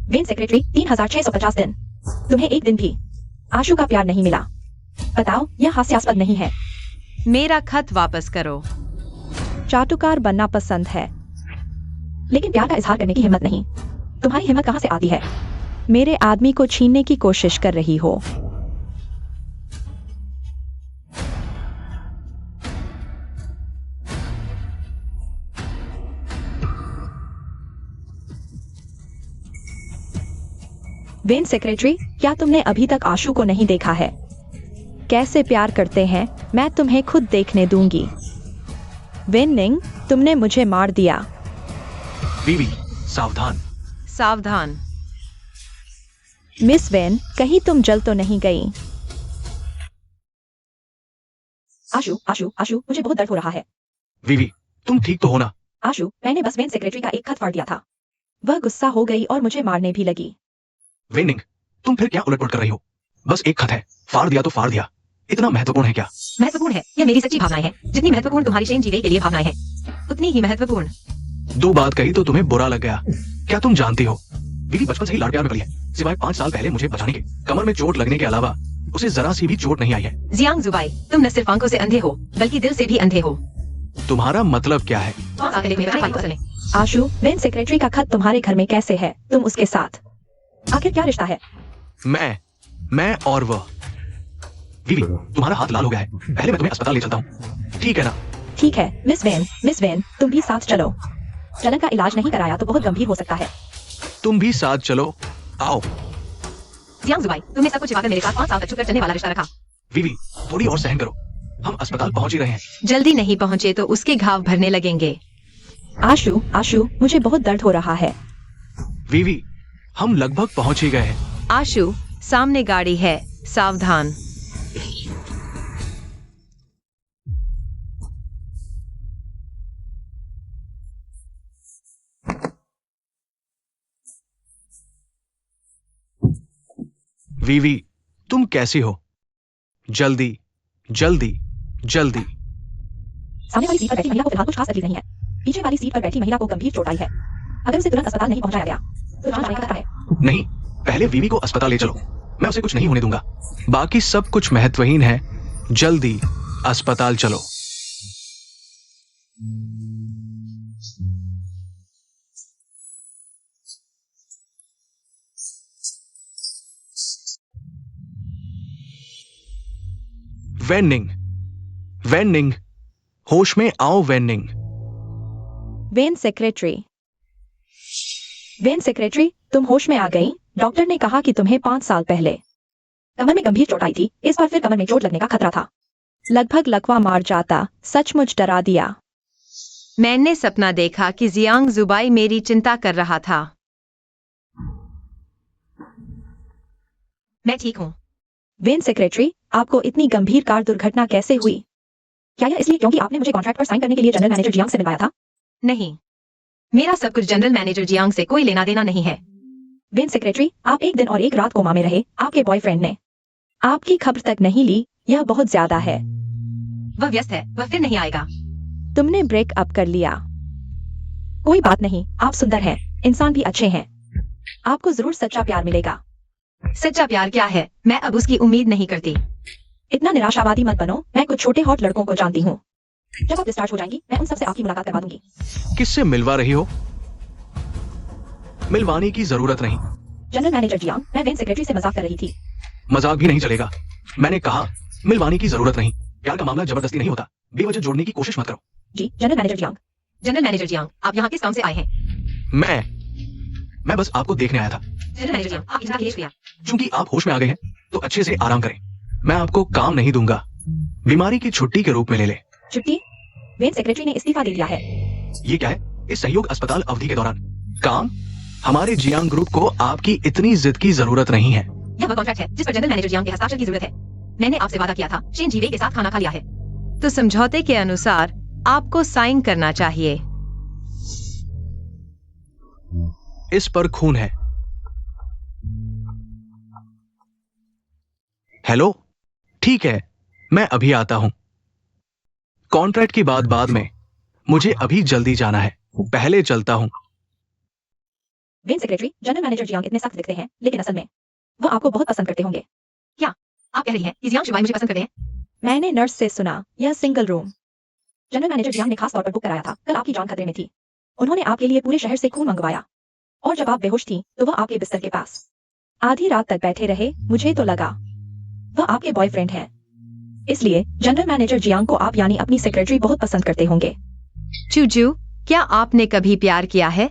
वेन सेक्रेटरी 3650 दिन। तुम्हें एक दिन भी आशु का प्यार नहीं मिला। बताओ, यह हास्यास्पद नहीं है। मेरा खत वापस करो। चाटुकार बनना पसंद है, लेकिन प्यार का इजहार करने की हिम्मत नहीं। तुम्हारी हिम्मत कहाँ से आती है? मेरे आदमी को छीनने की कोशिश कर रही हो। वेन सेक्रेटरी, क्या तुमने अभी तक आशु को नहीं देखा है? कैसे प्यार करते हैं मैं तुम्हें खुद देखने दूंगी। वेन निंग, तुमने मुझे मार दिया। वीवी, सावधान। सावधान। मिस वेन, कहीं तुम जल तो नहीं गई? आशु, आशु, आशु, मुझे बहुत दर्द हो रहा है। वीवी, तुम ठीक तो हो ना? आशु, मैंने बस वेन सेक्रेटरी का एक खत फाड़ दिया था। वह गुस्सा हो गई और मुझे मारने भी लगी। वेनिंग, तुम फिर क्या उलटपुलट कर रही हो? बस एक खत है, फाड़ दिया तो फाड़ दिया। इतना महत्वपूर्ण है क्या? महत्वपूर्ण है। यह मेरी सच्ची भावनाएं हैं। जितनी महत्वपूर्ण तुम्हारी शेन जी गई के लिए भावनाएं हैं, उतनी ही महत्वपूर्ण। 2 बात कही तो तुम्हें बुरा लग गया। क्या तुम जानती हो, वीवी बचपन से ही लाड़ प्यार में पली है। सिवाय 5 साल पहले मुझे बचाने के, कमर में चोट लगने के अलावा उसे जरा सी भी चोट नहीं आई है। जियांग जुबाई, तुम न सिर्फ आंखों से अंधे हो, बल्कि दिल से भी अंधे हो। तुम्हारा मतलब क्या है? आशु, वेन सेक्रेटरी का खत तुम्हारे घर में कैसे है? तुम उसके साथ आखिर क्या रिश्ता है? मैं और वह। वीवी, तुम्हारा हाथ लाल हो गया है। पहले मैं तुम्हें अस्पताल ले चलता हूँ, ठीक है ना? ठीक है मिस वेन, तुम भी साथ चलो। जलन का इलाज नहीं कराया तो बहुत गंभीर हो सकता है। तुम भी साथ चलो, आओ। जियांग जुबाई, तुमने सब कुछ छिपाकर मेरे साथ 5 साल तक छुपकर चलने वाला रिश्ता रखा। वीवी, थोड़ी और सहन करो, हम अस्पताल पहुंच ही रहे हैं। जल्दी नहीं पहुंचे तो उसके घाव भरने लगेंगे। आशु, आशु, मुझे बहुत दर्द हो रहा है। वीवी, हम लगभग पहुंच ही गए हैं। आशु, सामने गाड़ी है, सावधान। वीवी, तुम कैसी हो? जल्दी जल्दी जल्दी। सामने वाली सीट पर बैठी महिला को फिलहाल कुछ खास तकलीफ नहीं है। पीछे वाली सीट पर बैठी महिला को गंभीर चोट आई है। अगर उसे तुरंत अस्पताल नहीं पहुंचाया गया तो जान जाने का खतरा है। नहीं, पहले वीवी को अस्पताल ले चलो, मैं उसे कुछ नहीं होने दूंगा। बाकी सब कुछ महत्वहीन है, जल्दी अस्पताल चलो। वेनिंग, वेनिंग, होश में आओ Wenning. Wen secretary. Wen secretary, तुम होश में आ गई। डॉक्टर ने कहा कि तुम्हें 5 साल पहले कमर में गंभीर चोट आई थी। इस बार फिर कमर में चोट लगने का खतरा था। लगभग लकवा मार जाता। सचमुच डरा दिया। मैंने सपना देखा कि जियांग जुबाई मेरी चिंता कर रहा था। मैं ठीक हूँ। वेन सेक्रेटरी, आपको इतनी गंभीर कार दुर्घटना कैसे हुई? क्या यह इसलिए क्योंकि आपने मुझे कॉन्ट्रैक्ट पर साइन करने के लिए जनरल मैनेजर जियांग से मिलवाया था? नहीं, मेरा सब कुछ जनरल मैनेजर जियांग से कोई लेना देना नहीं है। वेन सेक्रेटरी, आप एक दिन और एक रात कोमा में रहे। आपके बॉयफ्रेंड ने आपकी खबर तक नहीं ली। यह बहुत ज्यादा है। वह व्यस्त है, वह फिर नहीं आएगा। तुमने ब्रेक अप कर लिया। कोई बात नहीं, आप सुंदर हैं, इंसान भी अच्छे हैं। आपको जरूर सच्चा प्यार मिलेगा। सच्चा प्यार क्या है? मैं अब उसकी उम्मीद नहीं करती। इतना निराशावादी मत बनो। मैं कुछ छोटे हॉट लड़कों को जानती हूँ। जब आप डिस्चार्ज हो जाएंगी, मैं उन सबसे आपकी मुलाकात करवा दूंगी। किससे मिलवा रही हो? मिलवाने की जरूरत नहीं। जनरल मैनेजर जियांग, मैं वेन सेक्रेटरी से मजाक कर रही थी। मजाक भी नहीं चलेगा। मैंने कहा मिलवाने की जरूरत नहीं। प्यार का मामला जबरदस्ती नहीं होता। बेवजह जोड़ने की कोशिश मत करो। जी general manager Jiang. General manager Jiang, आप यहाँ किस काम से आए हैं? मैं बस आपको देखने आया था। जनरल मैनेजर जियांग, आप इतना शुक्रिया। चूंकि आप होश में आ गए हैं तो अच्छे से आराम करें। मैं आपको काम नहीं दूंगा। बीमारी की छुट्टी के रूप में ले ले। छुट्टी? वेन सेक्रेटरी ने इस्तीफा दे दिया है। ये क्या है? इस सहयोग अस्पताल अवधि के दौरान काम? हमारे जियांग ग्रुप को आपकी इतनी जिद की जरूरत नहीं है। यह वह कॉन्ट्रैक्ट है जिस पर जनरल मैनेजर जियांग के हस्ताक्षर की जरूरत है। मैंने आपसे वादा किया था, शेन जीवे के साथ खाना खा लिया है। तो समझौते के अनुसार आपको साइन करना चाहिए। इस पर खून है। हेलो, ठीक है, मैं अभी आता हूं। कॉन्ट्रैक्ट की बात बाद में। मुझे अभी जल्दी जाना है। पहले चलता हूं। When secretary, general manager Jiang इतने सख्त दिखते हैं, लेकिन असल में वह आपको बहुत पसंद करते होंगे। क्या आप कह रही हैं कि जियांग शुबाई मुझे पसंद करते हैं? मैंने नर्स से सुना, यह single room general manager Jiang ने खास तौर पर बुक कराया था। कल आपकी जान खतरे में थी। उन्होंने आपके लिए पूरे शहर से खून मंगवाया और जब आप बेहोश थी तो वह आपके बिस्तर के पास आधी रात तक बैठे रहे। मुझे तो लगा वह आपके बॉयफ्रेंड है। इसलिए जनरल मैनेजर जियांग को आप यानी अपनी सेक्रेटरी बहुत पसंद करते होंगे। चूचू, क्या आपने कभी प्यार किया है?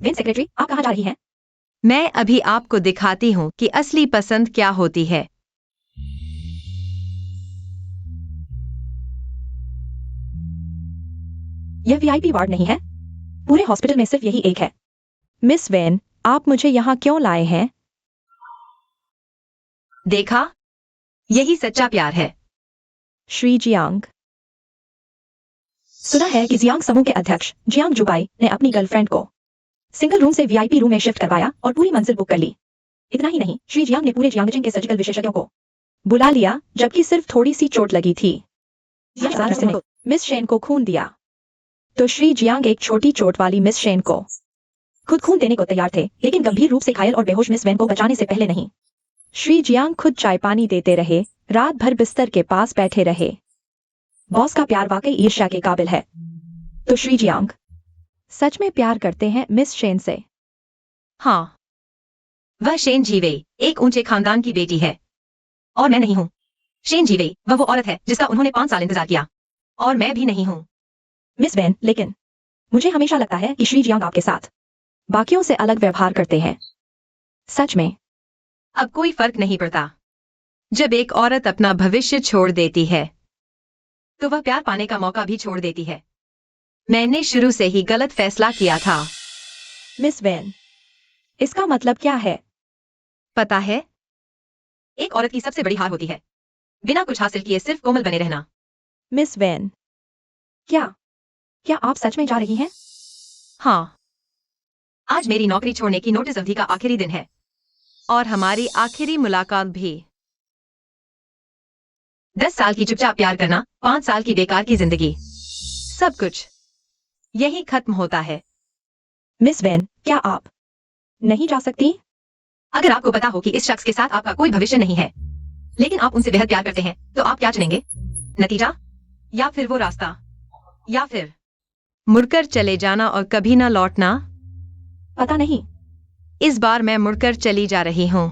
वेन सेक्रेटरी, आप कहाँ जा रही हैं? मैं अभी आपको दिखाती हूँ कि असली पसंद क्या होती है। यह वीआईपी वार्ड नहीं है। पूरे हॉस्पिटल में सिर्फ यही एक है। मिस वेन, आप मुझे यहाँ क्यों लाए हैं? देखा, यही सच्चा प्यार है। श्री जियांग। सुना है कि जियांग समूह के अध्यक्ष जियांग जुबाई ने अपनी गर्लफ्रेंड को सिंगल रूम से वीआईपी रूम में शिफ्ट करवाया और पूरी मंजिल बुक कर ली। इतना ही नहीं, श्री जियांग ने पूरे जियांगजिंग के सर्जिकल विशेषज्ञों को बुला लिया, जबकि सिर्फ थोड़ी सी चोट लगी थी। मिस शेन को खून दिया तो श्री जियांग एक छोटी चोट वाली मिस शेन को खुद खून देने को तैयार थे, लेकिन गंभीर रूप से घायल और बेहोश मिस वेन को बचाने से पहले नहीं। श्री जियांग खुद चाय पानी देते रहे, रात भर बिस्तर के पास बैठे रहे। बॉस का प्यार वाकई ईर्ष्या के काबिल है। तो श्री जियांग सच में प्यार करते हैं मिस शेन से? हाँ, वह शेन जीवे एक ऊंचे खानदान की बेटी है और मैं नहीं हूँ। शेन जीवे वह वो औरत है जिसका उन्होंने 5 साल इंतजार किया और मैं भी नहीं हूँ। मिस वेन, लेकिन मुझे हमेशा लगता है कि श्री जियांग आपके साथ बाकियों से अलग व्यवहार करते हैं। सच में? अब कोई फर्क नहीं पड़ता। जब एक औरत अपना भविष्य छोड़ देती है तो वह प्यार पाने का मौका भी छोड़ देती है। मैंने शुरू से ही गलत फैसला किया था। मिस वेन, इसका मतलब क्या है? पता है, एक औरत की सबसे बड़ी हार होती है बिना कुछ हासिल किए सिर्फ कोमल बने रहना। मिस वेन, क्या आप सच में जा रही हैं? हाँ, आज मेरी नौकरी छोड़ने की नोटिस अवधि का आखिरी दिन है और हमारी आखिरी मुलाकात भी। 10 साल की चुपचाप प्यार करना, 5 साल की बेकार की जिंदगी, सब कुछ यही खत्म होता है। मिस वेन, क्या आप नहीं जा सकती? अगर आपको पता हो कि इस शख्स के साथ आपका कोई भविष्य नहीं है, लेकिन आप उनसे बेहद प्यार करते हैं, तो आप क्या चुनेंगे? नतीजा या फिर वो रास्ता, या फिर मुड़कर चले जाना और कभी ना लौटना? पता नहीं। इस बार मैं मुड़कर चली जा रही हूँ।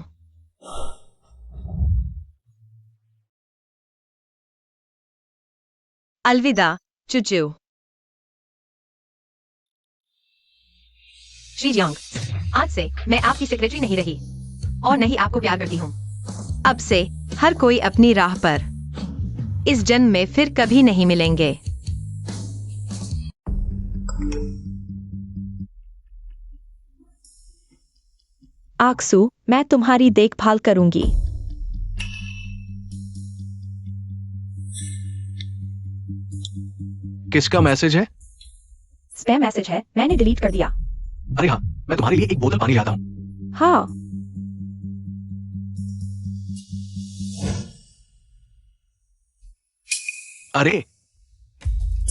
अलविदा चुचू। श्री जियांग, आज से मैं आपकी सेक्रेटरी नहीं रही और नहीं आपको प्यार करती हूँ। अब से हर कोई अपनी राह पर। इस जन्म में फिर कभी नहीं मिलेंगे। आक्सू, मैं तुम्हारी देखभाल करूंगी। किसका मैसेज है? स्पैम मैसेज है, मैंने डिलीट कर दिया। अरे हाँ, मैं तुम्हारे लिए एक बोतल पानी लाता हूँ। हाँ। अरे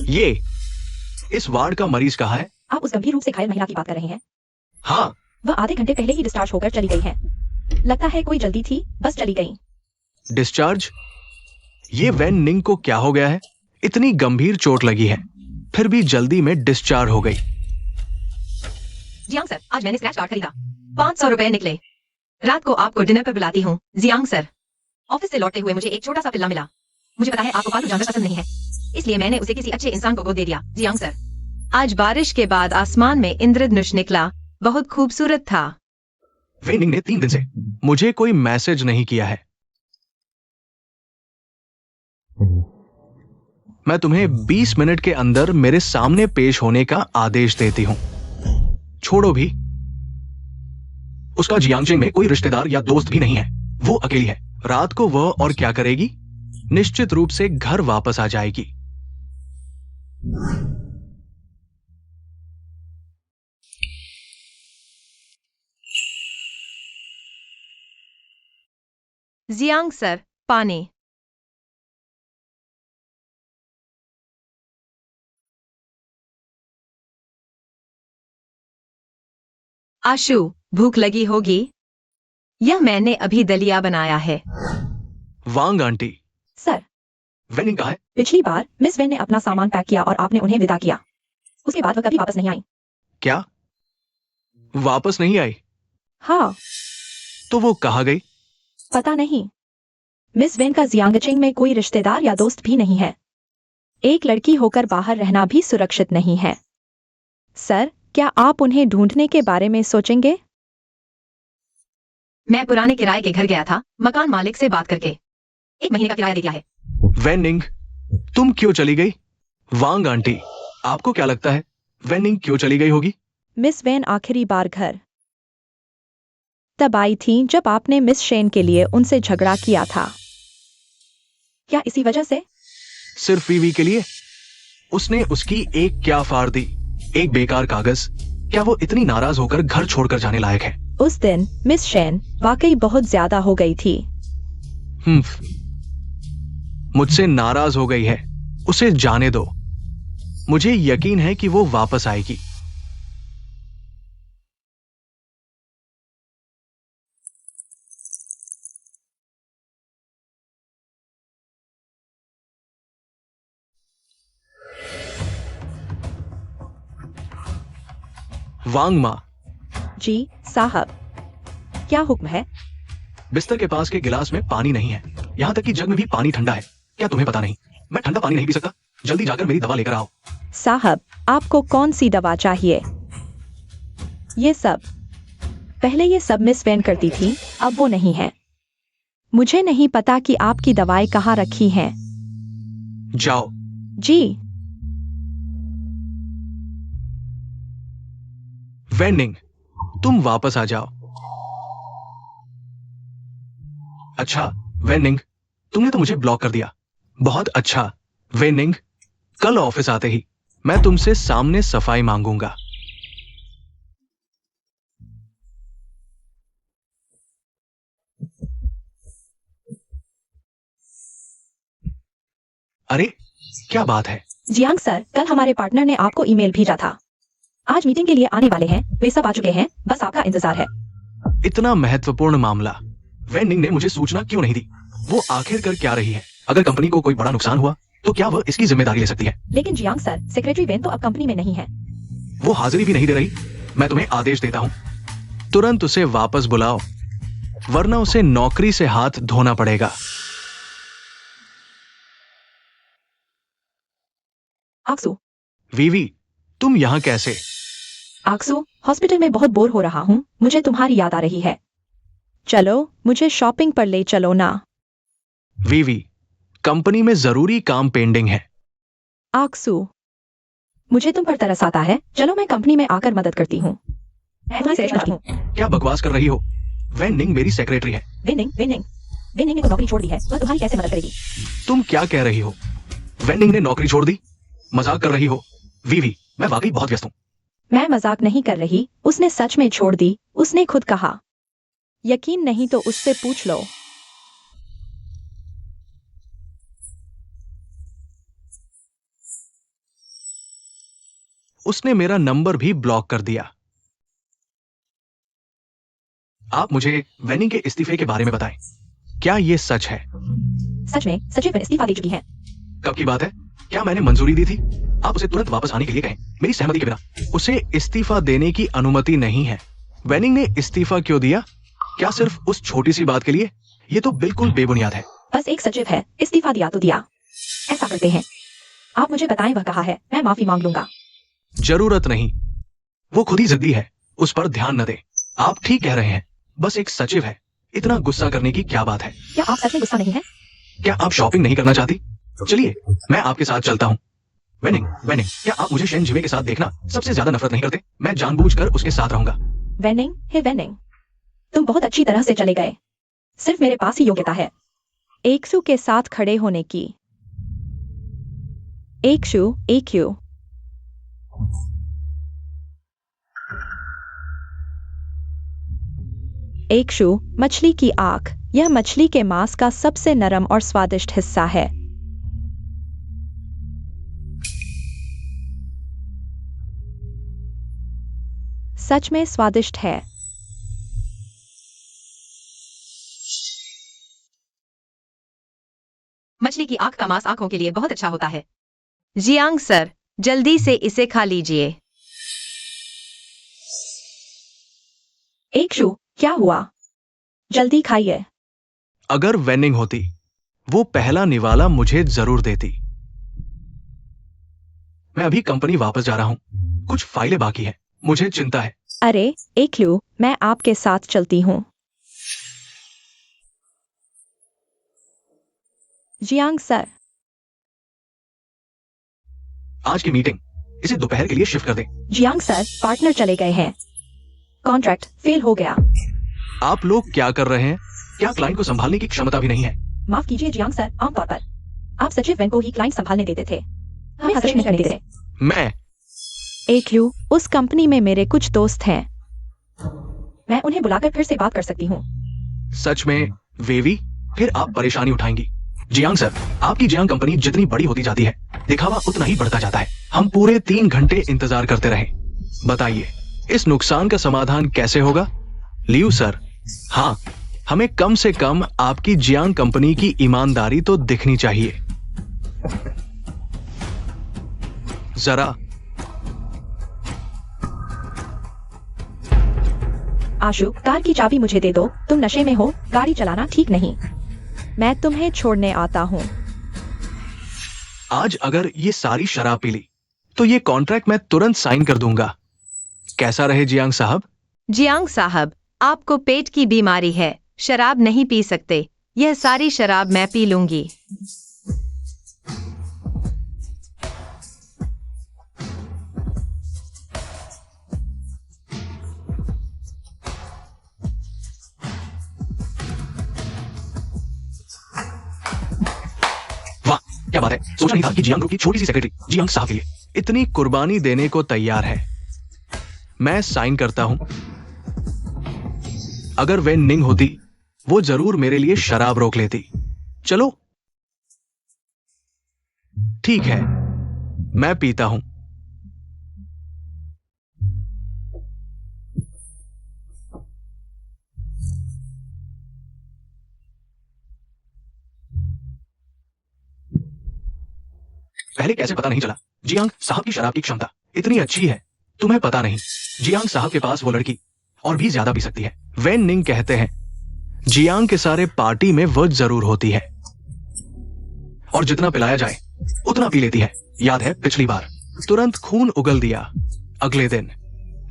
ये इस वार्ड का मरीज कहाँ है? आप उस गंभीर रूप से घायल महिला की बात कर रहे हैं? हाँ। वह आधे घंटे पहले ही डिस्चार्ज होकर चली गई है। लगता है कोई जल्दी थी, बस चली गई। डिस्चार्ज? ये वैन निंग को क्या हो गया है? इतनी गंभीर चोट लगी है, फिर भी जल्दी में डिस्चार्ज हो गई। जियांग सर, आज मैंने स्क्रैच कार्ड खरीदा, 500 रुपए निकले। रात को आपको डिनर पर बुलाती हूँ। जियांग सर, ऑफिस से लौटते हुए मुझे एक छोटा सा पिल्ला मिला। मुझे पता है आपको पालतू जानवर पसंद नहीं है, इसलिए मैंने उसे किसी अच्छे इंसान को गोद दे दिया। जियांग सर, आज बारिश के बाद आसमान में इंद्रधनुष निकला, बहुत खूबसूरत था। वैन निंग ने 3 दिन से मुझे कोई मैसेज नहीं किया है। मैं तुम्हें 20 मिनट के अंदर मेरे सामने पेश होने का आदेश देती हूं। छोड़ो भी, उसका जियांगजेंग में कोई रिश्तेदार या दोस्त भी नहीं है। वो अकेली है। रात को वह और क्या करेगी? निश्चित रूप से घर वापस आ जाएगी। जियांग सर, पानी। आशु, भूख लगी होगी? यह मैंने अभी दलिया बनाया है। वांग आंटी, सर, वैन निंग कहाँ है? पिछली बार मिस वेन ने अपना सामान पैक किया और आपने उन्हें विदा किया। उसके बाद वह कभी वापस नहीं आई। क्या वापस नहीं आई? हाँ। तो वो कहाँ गई? पता नहीं। मिस वेन का जियांगजेंग में कोई रिश्तेदार या दोस्त भी नहीं है। एक लड़की होकर बाहर रहना भी सुरक्षित नहीं है। सर, क्या आप उन्हें ढूंढने के बारे में सोचेंगे? मैं पुराने किराए के घर गया था, मकान मालिक से बात करके 1 महीने का किराया दे दिया है। वैन निंग, तुम क्यों चली गई? वांग आंटी, आपको क्या लगता है वैन निंग क्यों चली गई होगी? मिस वेन आखिरी बार घर तब आई थी जब आपने मिस शेन के लिए उनसे झगड़ा किया था। क्या इसी वजह से? सिर्फ वीवी के लिए? उसने उसकी एक क्या फाड़ दी? एक बेकार कागज। क्या वो इतनी नाराज होकर घर छोड़कर जाने लायक है? उस दिन मिस शेन वाकई बहुत ज्यादा हो गई थी। मुझसे नाराज हो गई है। उसे जाने दो। मुझे यकीन है कि वो वापस आएगी। वांग माँ। जी साहब, क्या हुक्म है? बिस्तर के पास के गिलास में पानी नहीं है। यहाँ तक कि जग में भी पानी ठंडा है। क्या तुम्हें पता नहीं? मैं ठंडा पानी नहीं पी सकता। जल्दी जाकर मेरी दवा लेकर आओ। साहब, आपको कौन सी दवा चाहिए? ये सब पहले ये सब मिस वेन करती थी, अब वो नहीं है। मुझे नहीं पता कि आपकी दवाएं कहाँ रखी हैं। जाओ। जी। वैन निंग, तुम वापस आ जाओ। अच्छा वैन निंग, तुमने तो मुझे ब्लॉक कर दिया। बहुत अच्छा वैन निंग, कल ऑफिस आते ही मैं तुमसे सामने सफाई मांगूंगा। अरे क्या बात है? जियांग सर, कल हमारे पार्टनर ने आपको ईमेल भेजा था। आज मीटिंग के लिए आने वाले हैं। वे सब आ चुके हैं, बस आपका इंतजार है। इतना महत्वपूर्ण मामला वैन निंग ने मुझे सूचना क्यों नहीं दी? वो आखिर कर क्या रही है? अगर कंपनी को कोई बड़ा नुकसान हुआ तो क्या वह इसकी जिम्मेदारी ले सकती है? लेकिन जियांग सर, सेक्रेटरी वेन तो अब कंपनी में नहीं है। वो हाजिरी भी नहीं दे रही। मैं तुम्हें आदेश देता हूं, तुरंत उसे वापस बुलाओ, वरना उसे नौकरी से हाथ धोना पड़ेगा। आक्सू। वीवी, तुम यहाँ कैसे? आक्सू, हॉस्पिटल में बहुत बोर हो रहा हूँ, मुझे तुम्हारी याद आ रही है। चलो, मुझे शॉपिंग पर ले चलो ना। वीवी, कंपनी में जरूरी काम पेंडिंग है। आक्सू, मुझे तुम पर तरस आता है, चलो मैं कंपनी में आकर मदद करती हूँ। मैं तुम्हारी सेवा करती हूँ। क्या बकवास कर रही हो? वैन निंग मेरी सेक्रेटरी है। वेनिंग ने तो नौकरी छोड़ दी है, वह तुम्हारी कैसे मदद करेगी? तुम क्या कह रही हो? वैन निंग ने नौकरी छोड़ दी? मजाक कर रही हो? वीवी, मैं वाकई बहुत व्यस्त हूँ। मैं मजाक नहीं कर रही, उसने सच में छोड़ दी, उसने खुद कहा। यकीन नहीं तो उससे पूछ लो। उसने मेरा नंबर भी ब्लॉक कर दिया। आप मुझे वैनिंग के इस्तीफे के बारे में बताएं। क्या ये सच है? सच में सचिव इस्तीफा दे चुकी है। कब की बात है? क्या मैंने मंजूरी दी थी? आप उसे तुरंत वापस आने के लिए कहें, मेरी सहमति के बिना। उसे इस्तीफा देने की अनुमति नहीं है। वैनिंग ने इस्तीफा क्यों दिया? क्या सिर्फ उस छोटी सी बात के लिए? ये तो बिल्कुल बेबुनियाद है। बस एक सचिव है, इस्तीफा दिया तो दिया। ऐसा करते हैं। आप मुझे बताएं वह कहा है, मैं माफी मांग लूंगा। जरूरत नहीं, वो खुद ही जिद्दी है, उस पर ध्यान न दे। आप ठीक कह रहे हैं, बस एक सचिव है, इतना गुस्सा करने की क्या बात है? क्या आप सच में गुस्सा नहीं है? क्या आप शॉपिंग नहीं करना चाहती? चलिए, मैं आपके साथ चलता हूँ। वेनिंग, क्या आप मुझे शेन जिवे के साथ देखना सबसे ज्यादा नफरत नहीं करते? मैं जानबूझकर उसके साथ रहूंगा। वेनिंग, तुम बहुत अच्छी तरह से चले गए। सिर्फ मेरे पास ही योग्यता है एकशु के साथ खड़े होने की। एकशु। एकशु, मछली की आंख, यह मछली के मांस का सबसे नरम और स्वादिष्ट हिस्सा है। सच में स्वादिष्ट है। मछली की आंख का मांस आंखों के लिए बहुत अच्छा होता है। जियांग सर, जल्दी से इसे खा लीजिए। एकशु, क्या हुआ? जल्दी खाइए। अगर वेनिंग होती, वो पहला निवाला मुझे जरूर देती। मैं अभी कंपनी वापस जा रहा हूं, कुछ फाइलें बाकी है, मुझे चिंता है। अरे एकलू, मैं आपके साथ चलती हूँ। जियांग सर, आज की मीटिंग इसे दोपहर के लिए शिफ्ट कर दें। जियांग सर, पार्टनर चले गए हैं, कॉन्ट्रैक्ट फेल हो गया। आप लोग क्या कर रहे हैं? क्या क्लाइंट को संभालने की क्षमता भी नहीं है? माफ कीजिए जियांग सर, आमतौर पर आप सचिव वेन को ही क्लाइंट संभालने देते थे, हमें हस्तक्षेप नहीं करने देते थे। मैं एकलू, उस कंपनी में मेरे कुछ दोस्त हैं, मैं उन्हें बुलाकर फिर से बात कर सकती हूँ। सच में वेवी, फिर आप परेशानी उठाएंगी। जियांग सर, आपकी जियांग कंपनी जितनी बड़ी होती जाती है, दिखावा उतना ही बढ़ता जाता है। हम पूरे 3 घंटे इंतजार करते रहे। बताइए, इस नुकसान का समाधान कैसे होगा? लियू सर, हाँ, हमें कम से कम आपकी जियांग कंपनी की ईमानदारी तो दिखनी चाहिए। जरा आशु, कार की चाबी मुझे दे दो, तुम नशे में हो, गाड़ी चलाना ठीक नहीं। मैं तुम्हें छोड़ने आता हूँ। आज अगर ये सारी शराब पी ली, तो ये कॉन्ट्रैक्ट मैं तुरंत साइन कर दूंगा। कैसा रहे जियांग साहब? जियांग साहब, आपको पेट की बीमारी है, शराब नहीं पी सकते। यह सारी शराब मैं पी लूंगी। वाह, क्या बात है! सोचा नहीं था कि जियांग ग्रुप की छोटी सी सेक्रेटरी जियांग साहब के लिए इतनी कुर्बानी देने को तैयार है। मैं साइन करता हूं। अगर वे निंग होती, वो जरूर मेरे लिए शराब रोक लेती। चलो ठीक है, मैं पीता हूं। पहले कैसे पता नहीं चला? जियांग साहब की शराब की क्षमता इतनी अच्छी है, तुम्हें पता नहीं। जियांग साहब के पास वो लड़की और भी ज्यादा पी सकती है। वेन निंग कहते हैं, जियांग के सारे पार्टी में वो जरूर होती है, और जितना पिलाया जाए उतना पी लेती है। याद है पिछली बार? तुरंत खून उगल दिया। अगले दिन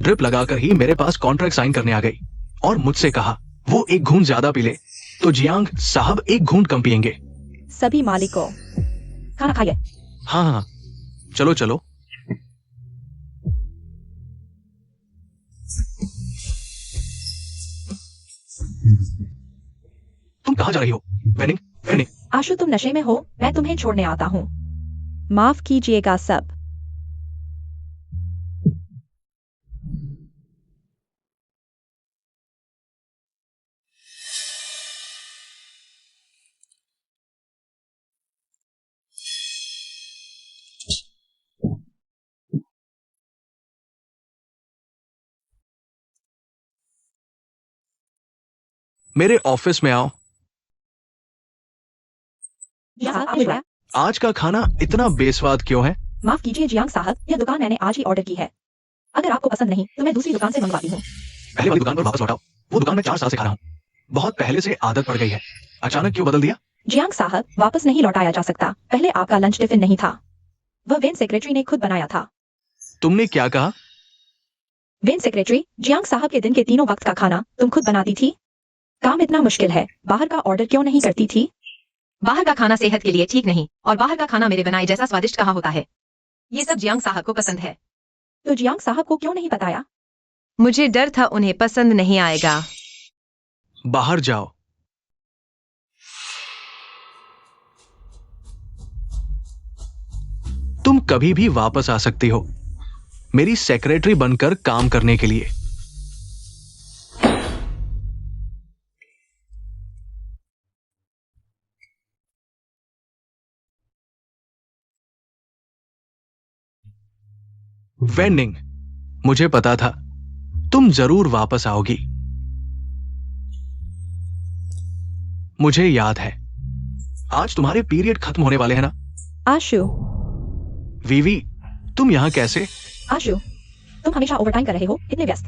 ड्रिप लगाकर ही मेरे पास कॉन्ट्रैक्ट साइन करने आ गई और मुझसे कहा वो एक घूंट ज्यादा पी ले तो जियांग साहब एक घूंट कम पियेंगे। सभी मालिकों खाना खाइए। हाँ हाँ, चलो चलो। तुम कहाँ जा रही हो? वेनिंग, वेनिंग। आशु तुम नशे में हो, मैं तुम्हें छोड़ने आता हूँ। माफ कीजिएगा सब। मेरे ऑफिस में आओ। जियांग साहब, आपने बुलाया? आज का खाना इतना बेस्वाद क्यों है? माफ कीजिए जियांग साहब, यह दुकान मैंने आज ही ऑर्डर की है। अगर आपको पसंद नहीं तो मैं दूसरी दुकान से मंगवाती हूँ। पहले वाली दुकान पर वापस लौटाओ। वो दुकान में 4 साल से खा रहा हूँ। बहुत पहले से आदत पड़ गई है। अचानक क्यों बदल दिया? जियांग साहब, वापस नहीं लौटाया जा सकता। पहले आपका लंच टिफिन नहीं था, वह वेन सेक्रेटरी ने खुद बनाया था। तुमने क्या कहा? वेन सेक्रेटरी, जियांग साहब के दिन के तीनों वक्त का खाना तुम खुद बनाती थी। काम इतना मुश्किल है, बाहर का ऑर्डर क्यों नहीं करती थी? बाहर का खाना सेहत के लिए ठीक नहीं, और बाहर का खाना मेरे बनाए जैसा स्वादिष्ट कहाँ होता है। ये सब जियांग साहब को पसंद है। तो जियांग साहब को क्यों नहीं बताया? मुझे डर था उन्हें पसंद नहीं आएगा। बाहर जाओ। तुम कभी भी वापस आ सकती हो मेरी सेक्रेटरी बनकर काम करने के लिए। वेंडिंग, मुझे पता था तुम जरूर वापस आओगी। मुझे याद है आज तुम्हारे पीरियड खत्म होने वाले हैं ना? आशु, वीवी, तुम यहां कैसे? आशु, तुम हमेशा ओवरटाइम कर रहे हो, इतने व्यस्त।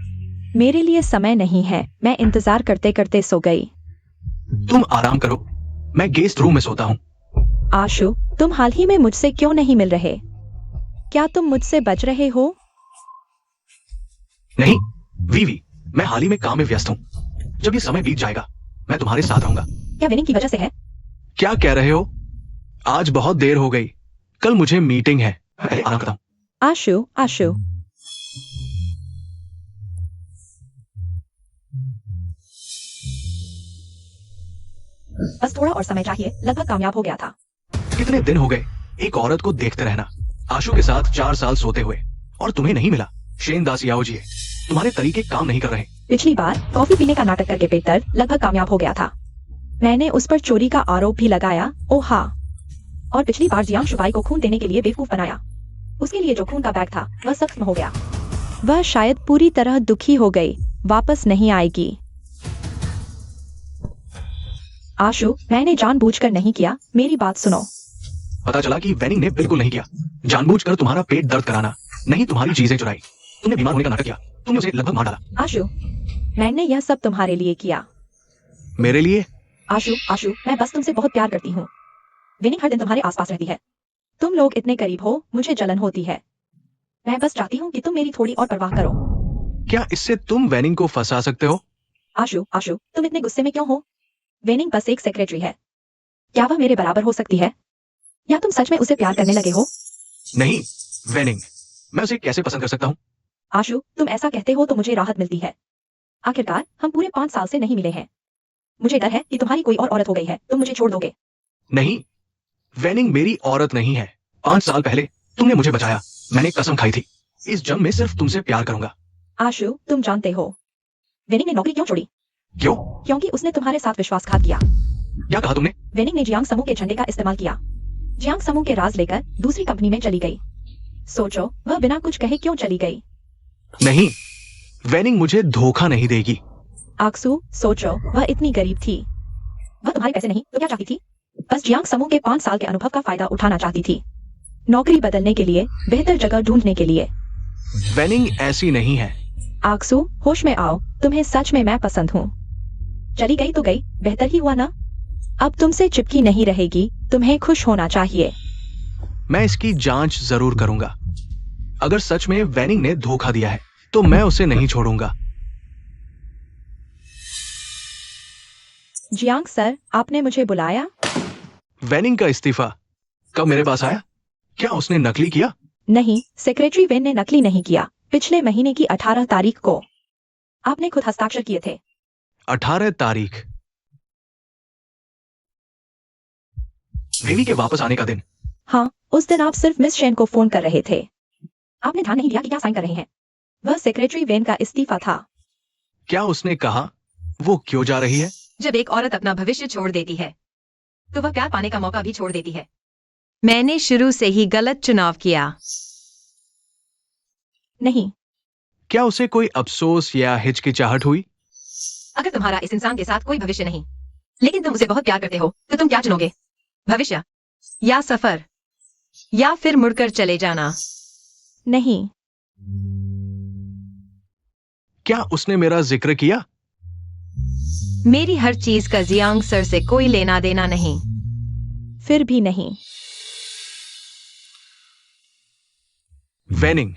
मेरे लिए समय नहीं है, मैं इंतजार करते करते सो गई। तुम आराम करो, मैं गेस्ट रूम में सोता हूं। आशु, तुम हाल ही में मुझसे क्यों नहीं मिल रहे? क्या तुम मुझसे बच रहे हो? नहीं वीवी, मैं हाल ही में काम में व्यस्त हूं। जब ये समय बीत जाएगा मैं तुम्हारे साथ रहूंगा। क्या विनिंग की वजह से है? क्या कह रहे हो? आज बहुत देर हो गई, कल मुझे मीटिंग है। पहले आराम करता हूं। आशु, आशु, बस थोड़ा और समय चाहिए, लगभग कामयाब हो गया था। कितने दिन हो गए एक औरत को देखते रहना। आशु के साथ 4 साल सोते हुए, और तुम्हें नहीं मिला। शेन दास याओ जी, तुम्हारे तरीके काम नहीं कर रहे। पिछली बार कॉफी पीने का नाटक करके पेट दर्द लगभग कामयाब हो गया था। मैंने उस पर चोरी का आरोप भी लगाया। ओ हाँ, और पिछली बार जियांग शुबाई को खून देने के लिए बेवकूफ बनाया। उसके लिए जो खून का बैग था वह सख्त हो गया। वह शायद पूरी तरह दुखी हो गई, वापस नहीं आएगी। आशु, मैंने जानबूझकर नहीं किया, मेरी बात सुनो। पता चला कि वेनिंग ने बिल्कुल नहीं किया। जानबूझकर तुम्हारा पेट दर्द कराना, नहीं तुम्हारी चीजें चुराई। तुमने बीमार होने का नाटक किया, तुमने उसे लगभग मार डाला। आशु, मैंने यह सब तुम्हारे लिए किया। मेरे लिए? आशु, आशु, मैं बस तुमसे बहुत प्यार करती हूँ। विनिंग हर दिन तुम्हारे आसपास रहती है। तुम लोग इतने करीब हो, मुझे जलन होती है। मैं बस चाहती हूँ कि तुम मेरी थोड़ी और परवाह करो। क्या इससे तुम वेनिंग को फंसा सकते हो? आशु, आशु, तुम इतने गुस्से में क्यों हो? वेनिंग बस एक सेक्रेटरी है। क्या वह मेरे बराबर हो सकती है? या तुम सच में उसे प्यार करने लगे हो? नहीं वेनिंग, मैं उसे कैसे पसंद कर सकता हूँ? आशु, तुम ऐसा कहते हो तो मुझे राहत मिलती है। आखिरकार हम पूरे 5 साल से नहीं मिले हैं। मुझे डर है कि तुम्हारी कोई और औरत हो गई है, तुम मुझे छोड़ दोगे। नहीं, वेनिंग मेरी औरत नहीं है। 5 साल पहले तुमने मुझे बचाया। मैंने कसम खाई थी इस जन्म में सिर्फ तुमसे प्यार करूंगा। आशु, तुम जानते हो वेनिंग ने नौकरी क्यों छोड़ी? क्यों? क्योंकि उसने तुम्हारे साथ विश्वासघात किया। क्या कहा तुमने? वेनिंग ने जियांग समूह के झंडे का इस्तेमाल किया। जियांग समूह के राज लेकर दूसरी कंपनी में चली गई। सोचो, वह बिना कुछ कहे क्यों चली गई? नहीं, वेनिंग मुझे धोखा नहीं देगी। आक्सू, सोचो, वह इतनी गरीब थी। वह तुम्हारे पैसे नहीं तो क्या चाहती थी? बस जियांग समूह के 5 साल के अनुभव का फायदा उठाना चाहती थी। नौकरी बदलने के लिए, बेहतर जगह ढूंढने के लिए। वेनिंग ऐसी नहीं है। आक्सू, होश में आओ, तुम्हें सच में मैं पसंद हूँ। चली गई तो गई, बेहतर ही हुआ ना? अब तुमसे चिपकी नहीं रहेगी, तुम्हें खुश होना चाहिए। मैं इसकी जांच जरूर करूंगा। अगर सच में वैनिंग ने धोखा दिया है तो मैं उसे नहीं छोड़ूंगा। जियांग सर, आपने मुझे बुलाया? वैनिंग का इस्तीफा कब मेरे पास आया? क्या उसने नकली किया? नहीं, सेक्रेटरी वेन ने नकली नहीं किया। पिछले महीने की 18 तारीख को आपने खुद हस्ताक्षर किए थे। 18 तारीख, बेबी के वापस आने का दिन। हाँ, उस दिन आप सिर्फ मिस शेन को फोन कर रहे थे। आपने ध्यान नहीं दिया कि क्या साइन कर रहे हैं। वह सेक्रेटरी वेन का इस्तीफा था। क्या उसने कहा वो क्यों जा रही है? जब एक औरत अपना भविष्य छोड़ देती है तो वह प्यार पाने का मौका भी छोड़ देती है। मैंने शुरू से ही गलत चुनाव किया। नहीं, क्या उसे कोई अफसोस या हिचकिचाहट हुई? अगर तुम्हारा इस इंसान के साथ कोई भविष्य नहीं, लेकिन तुम उसे बहुत प्यार करते हो, तो तुम क्या चुनोगे? भविष्य या सफर, या फिर मुड़कर चले जाना? नहीं, क्या उसने मेरा जिक्र किया? मेरी हर चीज का जियांग सर से कोई लेना देना नहीं। फिर भी नहीं। वैनिंग,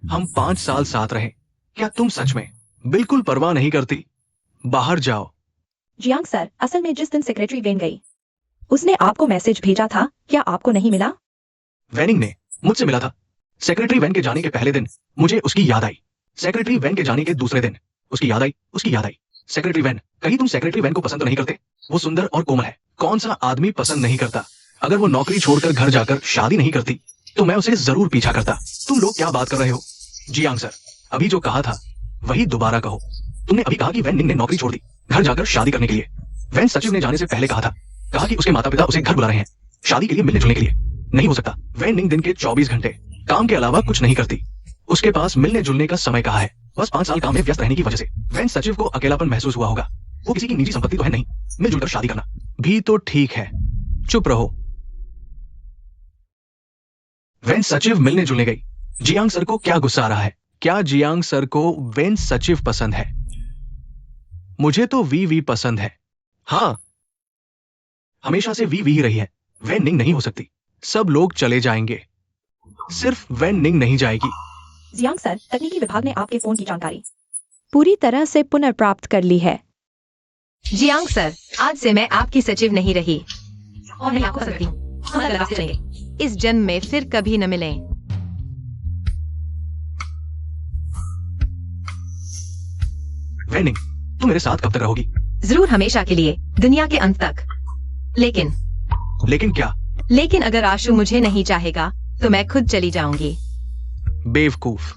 हम 5 साल साथ रहे। क्या तुम सच में बिल्कुल परवाह नहीं करती? बाहर जाओ। जियांग सर, असल में जिस दिन सेक्रेटरी वेन गई, उसने आपको मैसेज भेजा था। क्या आपको नहीं मिला? वैनिंग ने मुझसे मिला था। सेक्रेटरी वैन के जाने के पहले दिन मुझे उसकी याद आई। सेक्रेटरी वैन के जाने के दूसरे दिन उसकी याद आई। उसकी याद आई। सेक्रेटरी वैन, कहीं तुम सेक्रेटरी वैन को पसंद तो नहीं करते? वो सुंदर और कोमल है। कौन सा आदमी पसंद नहीं करता? अगर वो नौकरी छोड़कर घर जाकर शादी नहीं करती तो मैं उसे जरूर पीछा करता। तुम लोग क्या बात कर रहे हो? जियांग सर, अभी जो कहा था वही दोबारा कहो। तुमने अभी कहा कि वैन निंग ने नौकरी छोड़ दी घर जाकर शादी करने के लिए। वैन सचिव ने जाने से पहले कहा था, कहा कि उसके माता पिता उसे घर बुला रहे हैं शादी के लिए, मिलने जुलने के लिए। नहीं हो सकता। वैन निंग दिन के 24 घंटे काम के अलावा कुछ नहीं करती। उसके पास मिलने जुलने का समय कहाँ है? बस 5 साल काम में व्यस्त रहने की वजह से वैन सचिव को अकेलापन महसूस हुआ होगा। वो किसी की निजी संपत्ति तो है नहीं। मिलजुल कर शादी करना भी तो ठीक है। चुप रहो। वैन सचिव मिलने जुलने गई। जियांग सर को क्या गुस्सा आ रहा है? क्या जियांग सर को वैन सचिव पसंद है? मुझे तो वी पसंद है। हाँ, हमेशा से वी ही रही है। वैन निंग नहीं हो सकती। सब लोग चले जाएंगे, सिर्फ वैन निंग नहीं जाएगी। जियांग सर, तकनीकी विभाग ने आपके फोन की जानकारी पूरी तरह से पुनर्प्राप्त कर ली है। जियांग सर, आज से मैं आपकी सचिव नहीं रही और नहीं आपको सकती। हम अलग रास्ते चलेंगे। इस जन्म में फिर कभी न मिलें। वैन निंग, तुम मेरे साथ कब तक रहोगी? जरूर, हमेशा के लिए, दुनिया के अंत तक। लेकिन क्या? लेकिन अगर आशु मुझे नहीं चाहेगा तो मैं खुद चली जाऊंगी। बेवकूफ,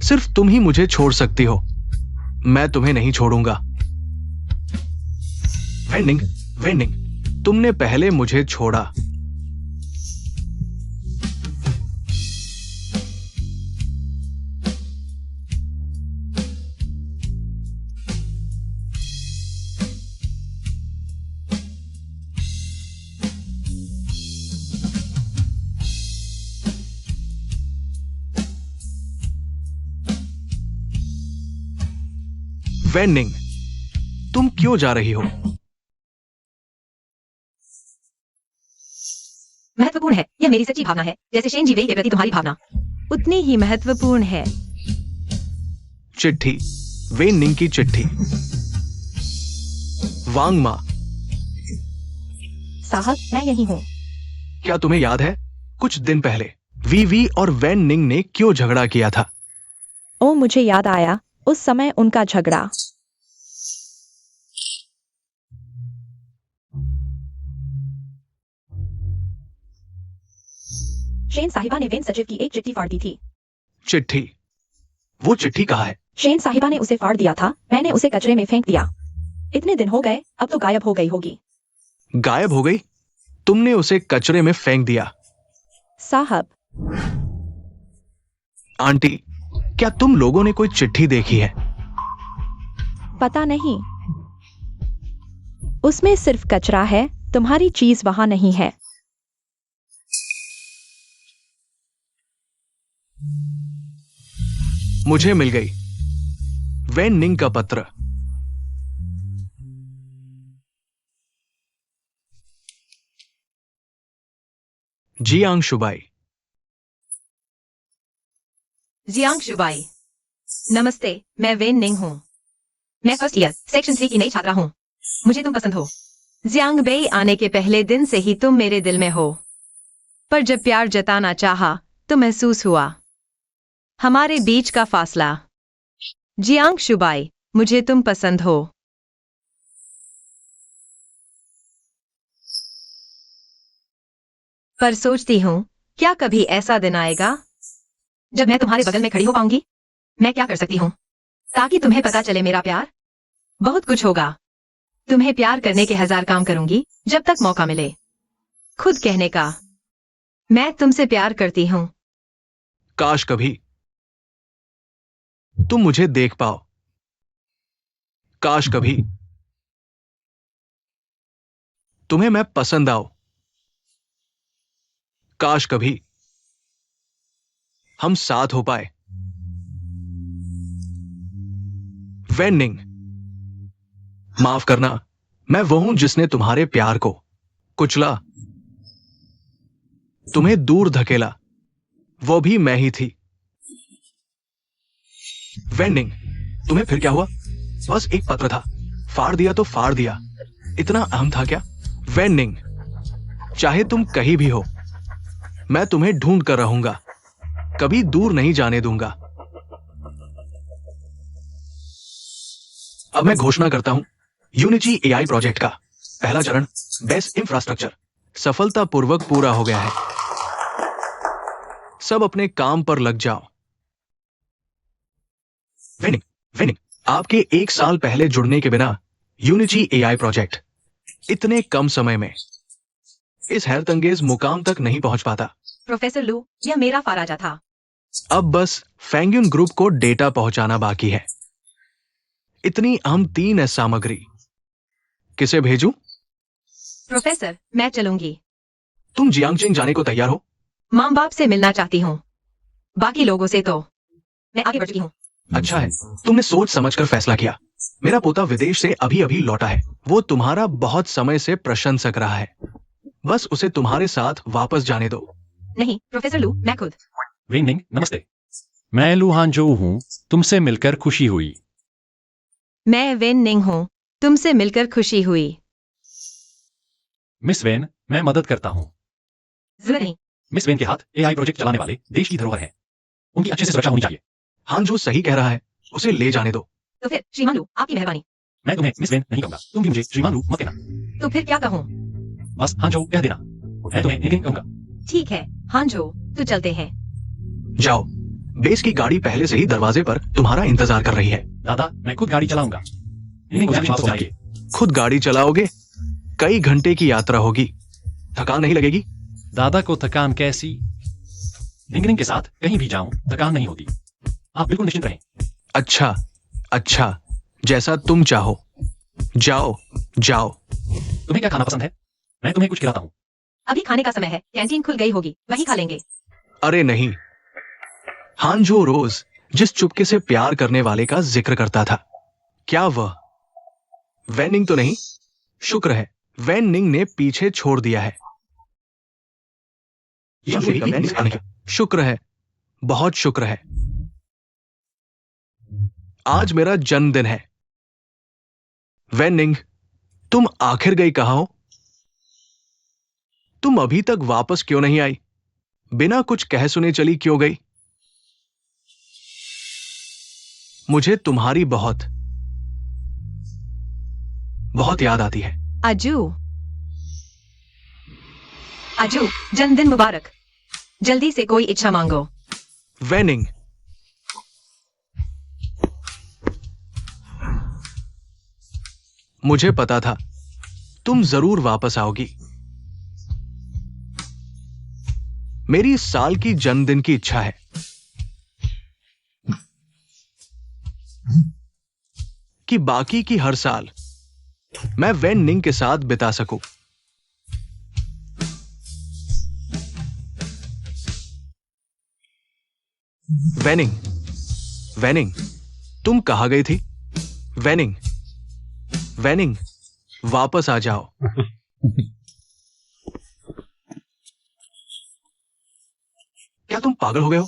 सिर्फ तुम ही मुझे छोड़ सकती हो। मैं तुम्हें नहीं छोड़ूंगा। वैन निंग, तुमने पहले मुझे छोड़ा। वैन निंग, तुम क्यों जा रही हो? महत्वपूर्ण है। यह मेरी सच्ची भावना है, जैसे शेन जी वेई के प्रति तुम्हारी भावना उतनी ही महत्वपूर्ण है। चिट्ठी, वैन निंग की चिट्ठी। वांग मा, साहब, मैं यही हूँ। क्या तुम्हें याद है कुछ दिन पहले वी और वैन निंग ने क्यों झगड़ा किया था? ओ, मुझे याद आया उस समय उनका झगड़ा। शेन साहिबा ने वेन सचिव की एक चिट्ठी फाड़ दी थी। चिट्ठी? वो चिट्ठी कहाँ है? शेन साहिबा ने उसे फाड़ दिया था। मैंने उसे कचरे में फेंक दिया। इतने दिन हो गए, अब तो गायब हो गई होगी। गायब हो गई? तुमने उसे कचरे में फेंक दिया? साहब। आंटी, क्या तुम लोगों ने कोई चिट्ठी देखी है? पता नहीं, उसमें सिर्फ कचरा है। तुम्हारी चीज वहां नहीं है। मुझे मिल गई वैन निंग का पत्र। जियांग शुबाई। जियांग शुबाई। नमस्ते, मैं वेन निंग हूँ। मैं फर्स्ट ईयर सेक्शन 3 की नई छात्रा हूँ। मुझे तुम पसंद हो। जियांग बेई आने के पहले दिन से ही तुम मेरे दिल में हो, पर जब प्यार जताना चाहा तो महसूस हुआ हमारे बीच का फासला। जियांग शुबाई, मुझे तुम पसंद हो। पर सोचती हूँ, क्या कभी ऐसा दिन आएगा जब मैं तुम्हारे बगल में खड़ी हो पाऊंगी? मैं क्या कर सकती हूँ ताकि तुम्हें पता चले मेरा प्यार? बहुत कुछ होगा। तुम्हें प्यार करने के 1000 काम करूंगी जब तक मौका मिले खुद कहने का। मैं तुमसे प्यार करती हूँ। काश कभी तुम मुझे देख पाओ। काश कभी तुम्हें मैं पसंद आऊं। काश कभी हम साथ हो पाए। वेनिंग, माफ करना, मैं वो हूं जिसने तुम्हारे प्यार को कुचला, तुम्हें दूर धकेला। वो भी मैं ही थी। वेनिंग, तुम्हें फिर क्या हुआ? बस एक पत्र था, फाड़ दिया तो फाड़ दिया। इतना अहम था क्या? वेनिंग, चाहे तुम कहीं भी हो, मैं तुम्हें ढूंढ कर रहूंगा, कभी दूर नहीं जाने दूंगा। अब मैं घोषणा करता हूं, यूनिटी एआई प्रोजेक्ट का पहला चरण, बेस इंफ्रास्ट्रक्चर, सफलतापूर्वक पूरा हो गया है। सब अपने काम पर लग जाओ। वेनिंग, वेनिंग, आपके 1 साल पहले जुड़ने के बिना यूनिटी एआई प्रोजेक्ट इतने कम समय में इस हैरतअंगेज मुकाम तक नहीं पहुंच पाता। प्रोफेसर लू, यह मेरा फाराजा था। अब बस फेंग्यून ग्रुप को डेटा पहुंचाना बाकी है। इतनी अहम 3S सामग्री किसे भेजूं? प्रोफेसर, मैं चलूंगी। तुम जियांगचिंग जाने को तैयार हो? माँ बाप से मिलना चाहती हूँ, बाकी लोगों से तो मैं आगे बढ़ चुकी हूँ। अच्छा है, तुमने सोच समझकर फैसला किया। मेरा पोता विदेश से अभी अभी लौटा है। वो तुम्हारा बहुत समय से प्रशंसक रहा है। बस उसे तुम्हारे साथ वापस जाने दो। नहीं प्रोफेसर लू, मैं खुद। वेनिंग, नमस्ते। मैं लू हांजो हूँ। तुमसे मिलकर खुशी हुई। मैं वेन निंग हूँ। तुमसे मिलकर खुशी हुई। मिस वेन, मैं मदद करता हूँ। जरूरत नहीं। मिस वेन के हाथ एआई प्रोजेक्ट चलाने वाले देश की धरोहर है। उनकी अच्छे से सुरक्षा होनी चाहिए। हाँ, जो सही कह रहा है, उसे ले जाने दो। तो फिर श्रीमान लू, आपकी मेहरबानी। मैं तुम्हें मिस वेन नहीं कहूंगा। तुम भी मुझे श्रीमान लू मत कहना। तो फिर क्या कहूँ? बस हांजो कह देना। मैं तुम्हें नितिन कहूंगा। ठीक है हांजो, तो चलते हैं। जाओ, बेस की गाड़ी पहले से ही दरवाजे पर तुम्हारा इंतजार कर रही है। दादा, मैं खुद गाड़ी चलाऊंगा। नितिन को वापस जाइए। खुद गाड़ी चलाओगे? कई घंटे की यात्रा होगी, थकान नहीं लगेगी? दादा को थकान कैसी? निंगनिंग के साथ कहीं भी जाऊं थकान नहीं होती। आप बिल्कुल निश्चिंत रहें। अच्छा, अच्छा, जैसा तुम चाहो। जाओ, जाओ। तुम्हें क्या खाना पसंद है? मैं तुम्हें कुछ खिलाता हूँ। अभी खाने का समय है, कैंटीन खुल गई होगी, वहीं खा लेंगे। अरे नहीं, हांजो रोज जिस चुपके से प्यार करने वाले का जिक्र करता था, क्या वह वेनिंग तो नहीं? शुक्र है वेनिंग ने पीछे छोड़ दिया है। शुक्र है, बहुत शुक्र है। आज मेरा जन्मदिन है। वेनिंग, तुम आखिर गई कहां हो? तुम अभी तक वापस क्यों नहीं आई? बिना कुछ कह सुने चली क्यों गई? मुझे तुम्हारी बहुत बहुत याद आती है। अजू, अजू, जन्मदिन मुबारक। जल्दी से कोई इच्छा मांगो। वेनिंग, मुझे पता था तुम जरूर वापस आओगी। मेरी इस साल की जन्मदिन की इच्छा है कि बाकी की हर साल मैं वेनिंग के साथ बिता सकूं। वेनिंग, वेनिंग, तुम कहां गई थी? वेनिंग, वेनिंग, वापस आ जाओ। तुम पागल हो गए हो?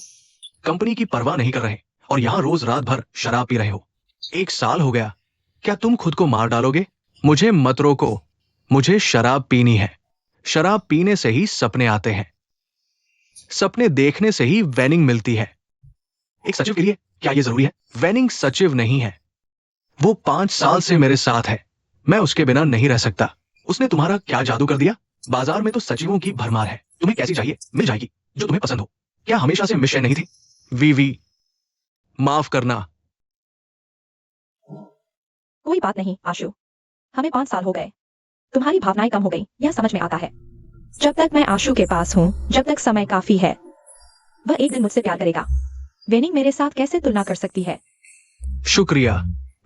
कंपनी की परवाह नहीं कर रहे और यहाँ रोज रात भर शराब पी रहे हो। 1 साल हो गया, क्या तुम खुद को मार डालोगे? मुझे मत रोको, मुझे शराब पीनी है। शराब पीने से ही सपने आते हैं, सपने देखने से ही वैनिंग मिलती है। एक सचिव के लिए क्या यह जरूरी है? वैनिंग सचिव नहीं है, वो 5 साल से मेरे साथ है, मैं उसके बिना नहीं रह सकता। उसने तुम्हारा क्या जादू कर दिया? बाजार में तो सचिवों की भरमार है, तुम्हें कैसी चाहिए मिल जाएगी, जो तुम्हें पसंद हो। क्या हमेशा से मिशन नहीं थी? वीवी, माफ करना। कोई बात नहीं आशु, हमें 5 साल हो गए, तुम्हारी भावनाएं कम हो गई, यह समझ में आता है। जब तक मैं आशु के पास हूँ, जब तक समय काफी है, वह एक दिन मुझसे प्यार करेगा। वेनिंग मेरे साथ कैसे तुलना कर सकती है? शुक्रिया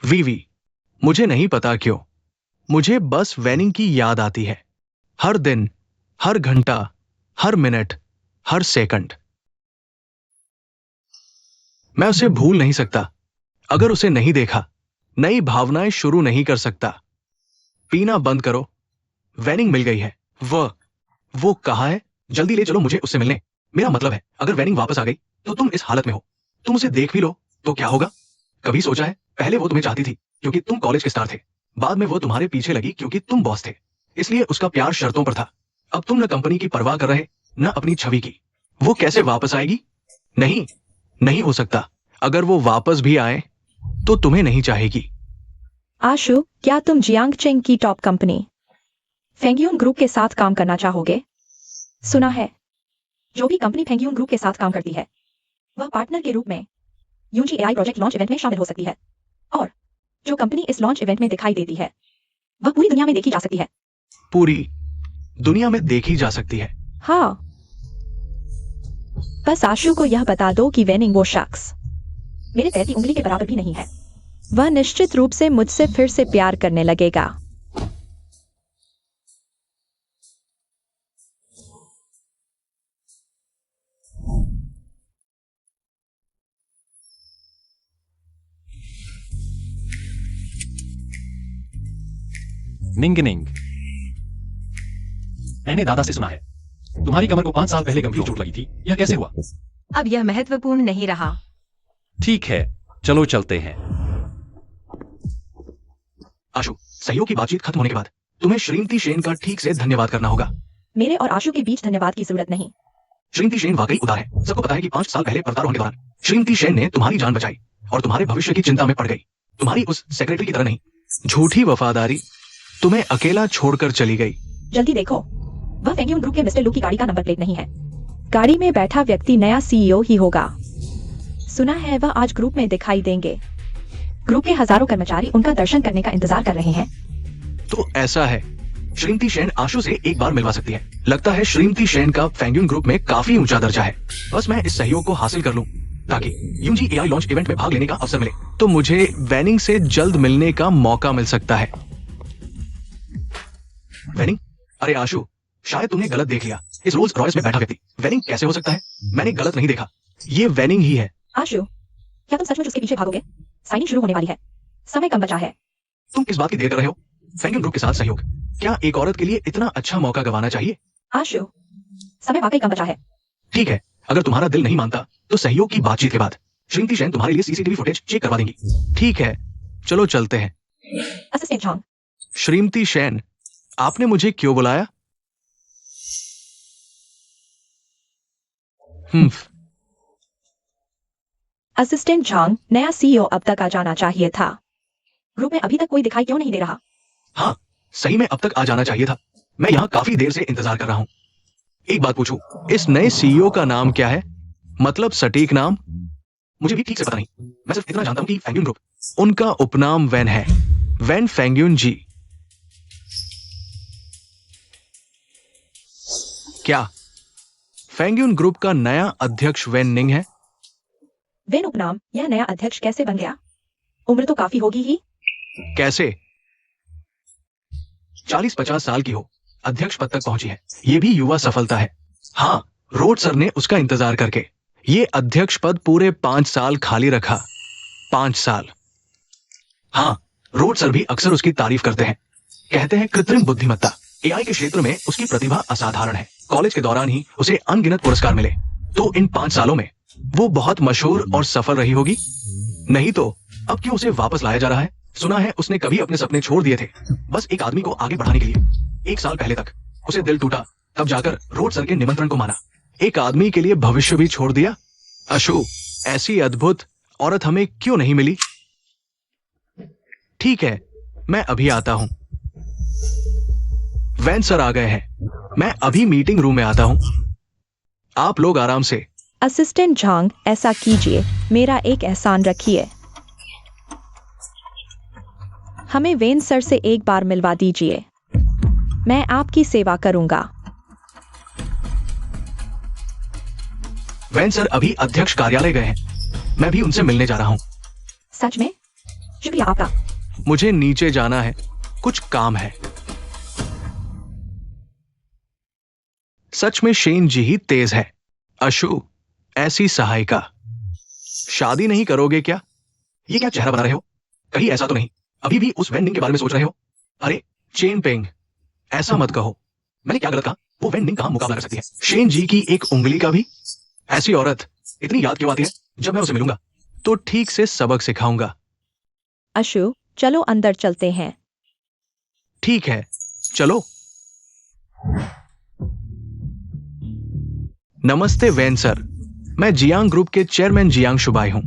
वीवी, मुझे नहीं पता क्यों, मुझे बस वेनिंग की याद आती है, हर दिन, हर घंटा, हर मिनट, हर सेकंड। मैं उसे भूल नहीं सकता। अगर उसे नहीं देखा, नई भावनाएं शुरू नहीं कर सकता। पीना बंद करो, वेनिंग मिल गई है। वो कहाँ है? जल्दी ले चलो मुझे उससे मिलने। मेरा मतलब है, अगर वेनिंग वापस आ गई तो तुम इस हालत में हो, तुम उसे देख भी लो तो क्या होगा? कभी सोचा है? पहले वो तुम्हें चाहती थी क्योंकि तुम कॉलेज के स्टार थे, बाद में वो तुम्हारे पीछे लगी क्योंकि तुम बॉस थे, इसलिए उसका प्यार शर्तों पर था। अब तुम न कंपनी की परवाह कर रहे, न अपनी छवि की। वो कैसे वापस आएगी? नहीं, नहीं हो सकता। अगर वो वापस भी आए तो तुम्हें नहीं चाहेगी। आशु, क्या तुम जियांग चेंग की टॉप कंपनी फेंगयून ग्रुप के साथ काम करना चाहोगे? सुना है, जो भी कंपनी फेंगयून ग्रुप के साथ काम करती है, वह पार्टनर के रूप में UG AI project launch event में शामिल हो सकती है, और जो कंपनी इस लॉन्च इवेंट में दिखाई देती है, वह पूरी दुनिया में देखी जा सकती है। पूरी दुनिया में देखी जा सकती है? हाँ, बस आशु को यह बता दो कि वेनिंग वो शख्स मेरे पैर की उंगली के बराबर भी नहीं है। वह निश्चित रूप से मुझसे फिर से प्यार करने लगेगा। निंगनिंग, मैंने दादा से सुना है तुम्हारी कमर को 5 साल पहले गंभीर चोट लगी थी, यह कैसे हुआ? अब यह महत्वपूर्ण नहीं रहा। ठीक है, चलो चलते हैं। आशु, सहयोग की बातचीत खत्म होने के बाद तुम्हें श्रीमती शेन का ठीक से धन्यवाद करना होगा। मेरे और आशु के बीच धन्यवाद की जरूरत नहीं। श्रीमती शेन वाकई उदार है। सबको पता है कि 5 साल पहले पर्वतारोहण के दौरान श्रीमती शेन ने तुम्हारी जान बचाई और तुम्हारे भविष्य की चिंता में पड़ गई। तुम्हारी उस सेक्रेटरी की तरह नहीं, झूठी वफादारी तुम्हें अकेला छोड़कर चली गई। जल्दी देखो, वह फेंगयून ग्रुप के मिस्टर लू की गाड़ी का नंबर प्लेट नहीं है। गाड़ी में बैठा व्यक्ति नया सीईओ ही होगा। सुना है वह आज ग्रुप में दिखाई देंगे। ग्रुप के हजारों कर्मचारी उनका दर्शन करने का इंतजार कर रहे हैं। तो ऐसा है, श्रीमती शेन आशु से एक बार मिलवा सकती है। लगता है श्रीमती शेन का फेंगयून ग्रुप में काफी ऊंचा दर्जा है। बस मैं इस सहयोग को हासिल कर लूं ताकि यूजी एआई लॉन्च इवेंट में भाग लेने का अवसर मिले, तो मुझे वेनिंग से जल्द मिलने का मौका मिल सकता है। वेनिंग? अरे आशु, शायद तुमने गलत देख लिया। इस रोल्स रॉयस में बैठा व्यक्ति वेनिंग कैसे हो सकता है? मैंने गलत नहीं देखा, ये वेनिंग ही है। आशु, क्या तुम सचमुच उसके पीछे भागोगे? साइनिंग शुरू होने वाली है, समय कम बचा है। तुम किस बात की देर कर रहे हो? फेंगयून ग्रुप के साथ सहयोग, क्या एक औरत के लिए इतना अच्छा मौका गंवाना चाहिए? आशु, समय वाकई कम बचा है। ठीक है, अगर तुम्हारा दिल नहीं मानता तो सहयोग की बातचीत के बाद श्रीमती शेन तुम्हारे लिए सीसीटीवी फुटेज चेक करवा देंगी। ठीक है, चलो चलते हैं। असिस्टेंट जॉन, श्रीमती शेन, आपने मुझे क्यों बुलाया? असिस्टेंट जॉन, नया सीईओ अब तक आ जाना चाहिए था। ग्रुप में अभी तक कोई दिखाई क्यों नहीं दे रहा? हाँ, सही में अब तक आ जाना चाहिए था। मैं यहाँ काफी देर से इंतजार कर रहा हूँ। एक बात पूछूं, इस नए सीईओ का नाम क्या है? मतलब सटीक नाम मुझे भी ठीक से पता नहीं। मैं सिर्फ इतना जानता हूँ कि फेंगयून ग्रुप, उनका उपनाम वेन है, वेन फेंगयून जी। क्या फेंगयून ग्रुप का नया अध्यक्ष वेन निंग है? वेन उपनाम, यह नया अध्यक्ष कैसे बन गया? उम्र तो काफी होगी ही। कैसे? 40-50 साल की हो, अध्यक्ष पद तक पहुंची है, ये भी युवा सफलता है। हाँ, रोड सर ने उसका इंतजार करके ये अध्यक्ष पद पूरे 5 साल खाली रखा। 5 साल। हाँ, रोड सर भी अक्सर उसकी तारीफ करते हैं। कहते हैं कृत्रिम बुद्धिमत्ता, एआई के क्षेत्र में उसकी प्रतिभा असाधारण है। कॉलेज के दौरान ही उसे अनगिनत पुरस्कार मिले। तो इन 5 सालों में वो बहुत मशहूर और सफल रही होगी। नहीं तो अब क्यों उसे वापस लाया जा रहा है? सुना है उसने कभी अपने सपने छोड़ दिए थे, बस एक आदमी को आगे बढ़ाने के लिए। 1 साल पहले तक उसे दिल टूटा, तब जाकर रोड सर के निमंत्रण को माना। एक आदमी के लिए भविष्य भी छोड़ दिया। अशु, ऐसी अद्भुत औरत हमें क्यों नहीं मिली? ठीक है, मैं अभी आता हूं। वैन सर आ गए हैं, मैं अभी मीटिंग रूम में आता हूं। आप लोग आराम से। असिस्टेंट झांग, ऐसा कीजिए, मेरा एक एहसान रखिए। हमें वेन सर से एक बार मिलवा दीजिए, मैं आपकी सेवा करूंगा। वैन सर अभी अध्यक्ष कार्यालय गए हैं, मैं भी उनसे मिलने जा रहा हूं। सच में? शुक्रिया आपका। मुझे नीचे जाना है, कुछ काम है। सच में शेन जी ही तेज है। अशु, ऐसी सहायिका। शादी नहीं करोगे क्या? ये क्या चेहरा बना रहे हो? कहीं ऐसा तो नहीं अभी भी उस वेंडिंग के बारे में सोच रहे हो? अरे चेन पेंग, ऐसा मत कहो। मैंने क्या गलत कहा? वो वेंडिंग कहां मुकाबला कर सकती है शेन जी की एक उंगली का भी? ऐसी औरत इतनी याद क्यों आती है? जब मैं उसे मिलूंगा तो ठीक से सबक सिखाऊंगा। अशु, चलो अंदर चलते हैं। ठीक है, चलो। नमस्ते वैन सर, मैं जियांग ग्रुप के चेयरमैन जियांग शुबाई हूं।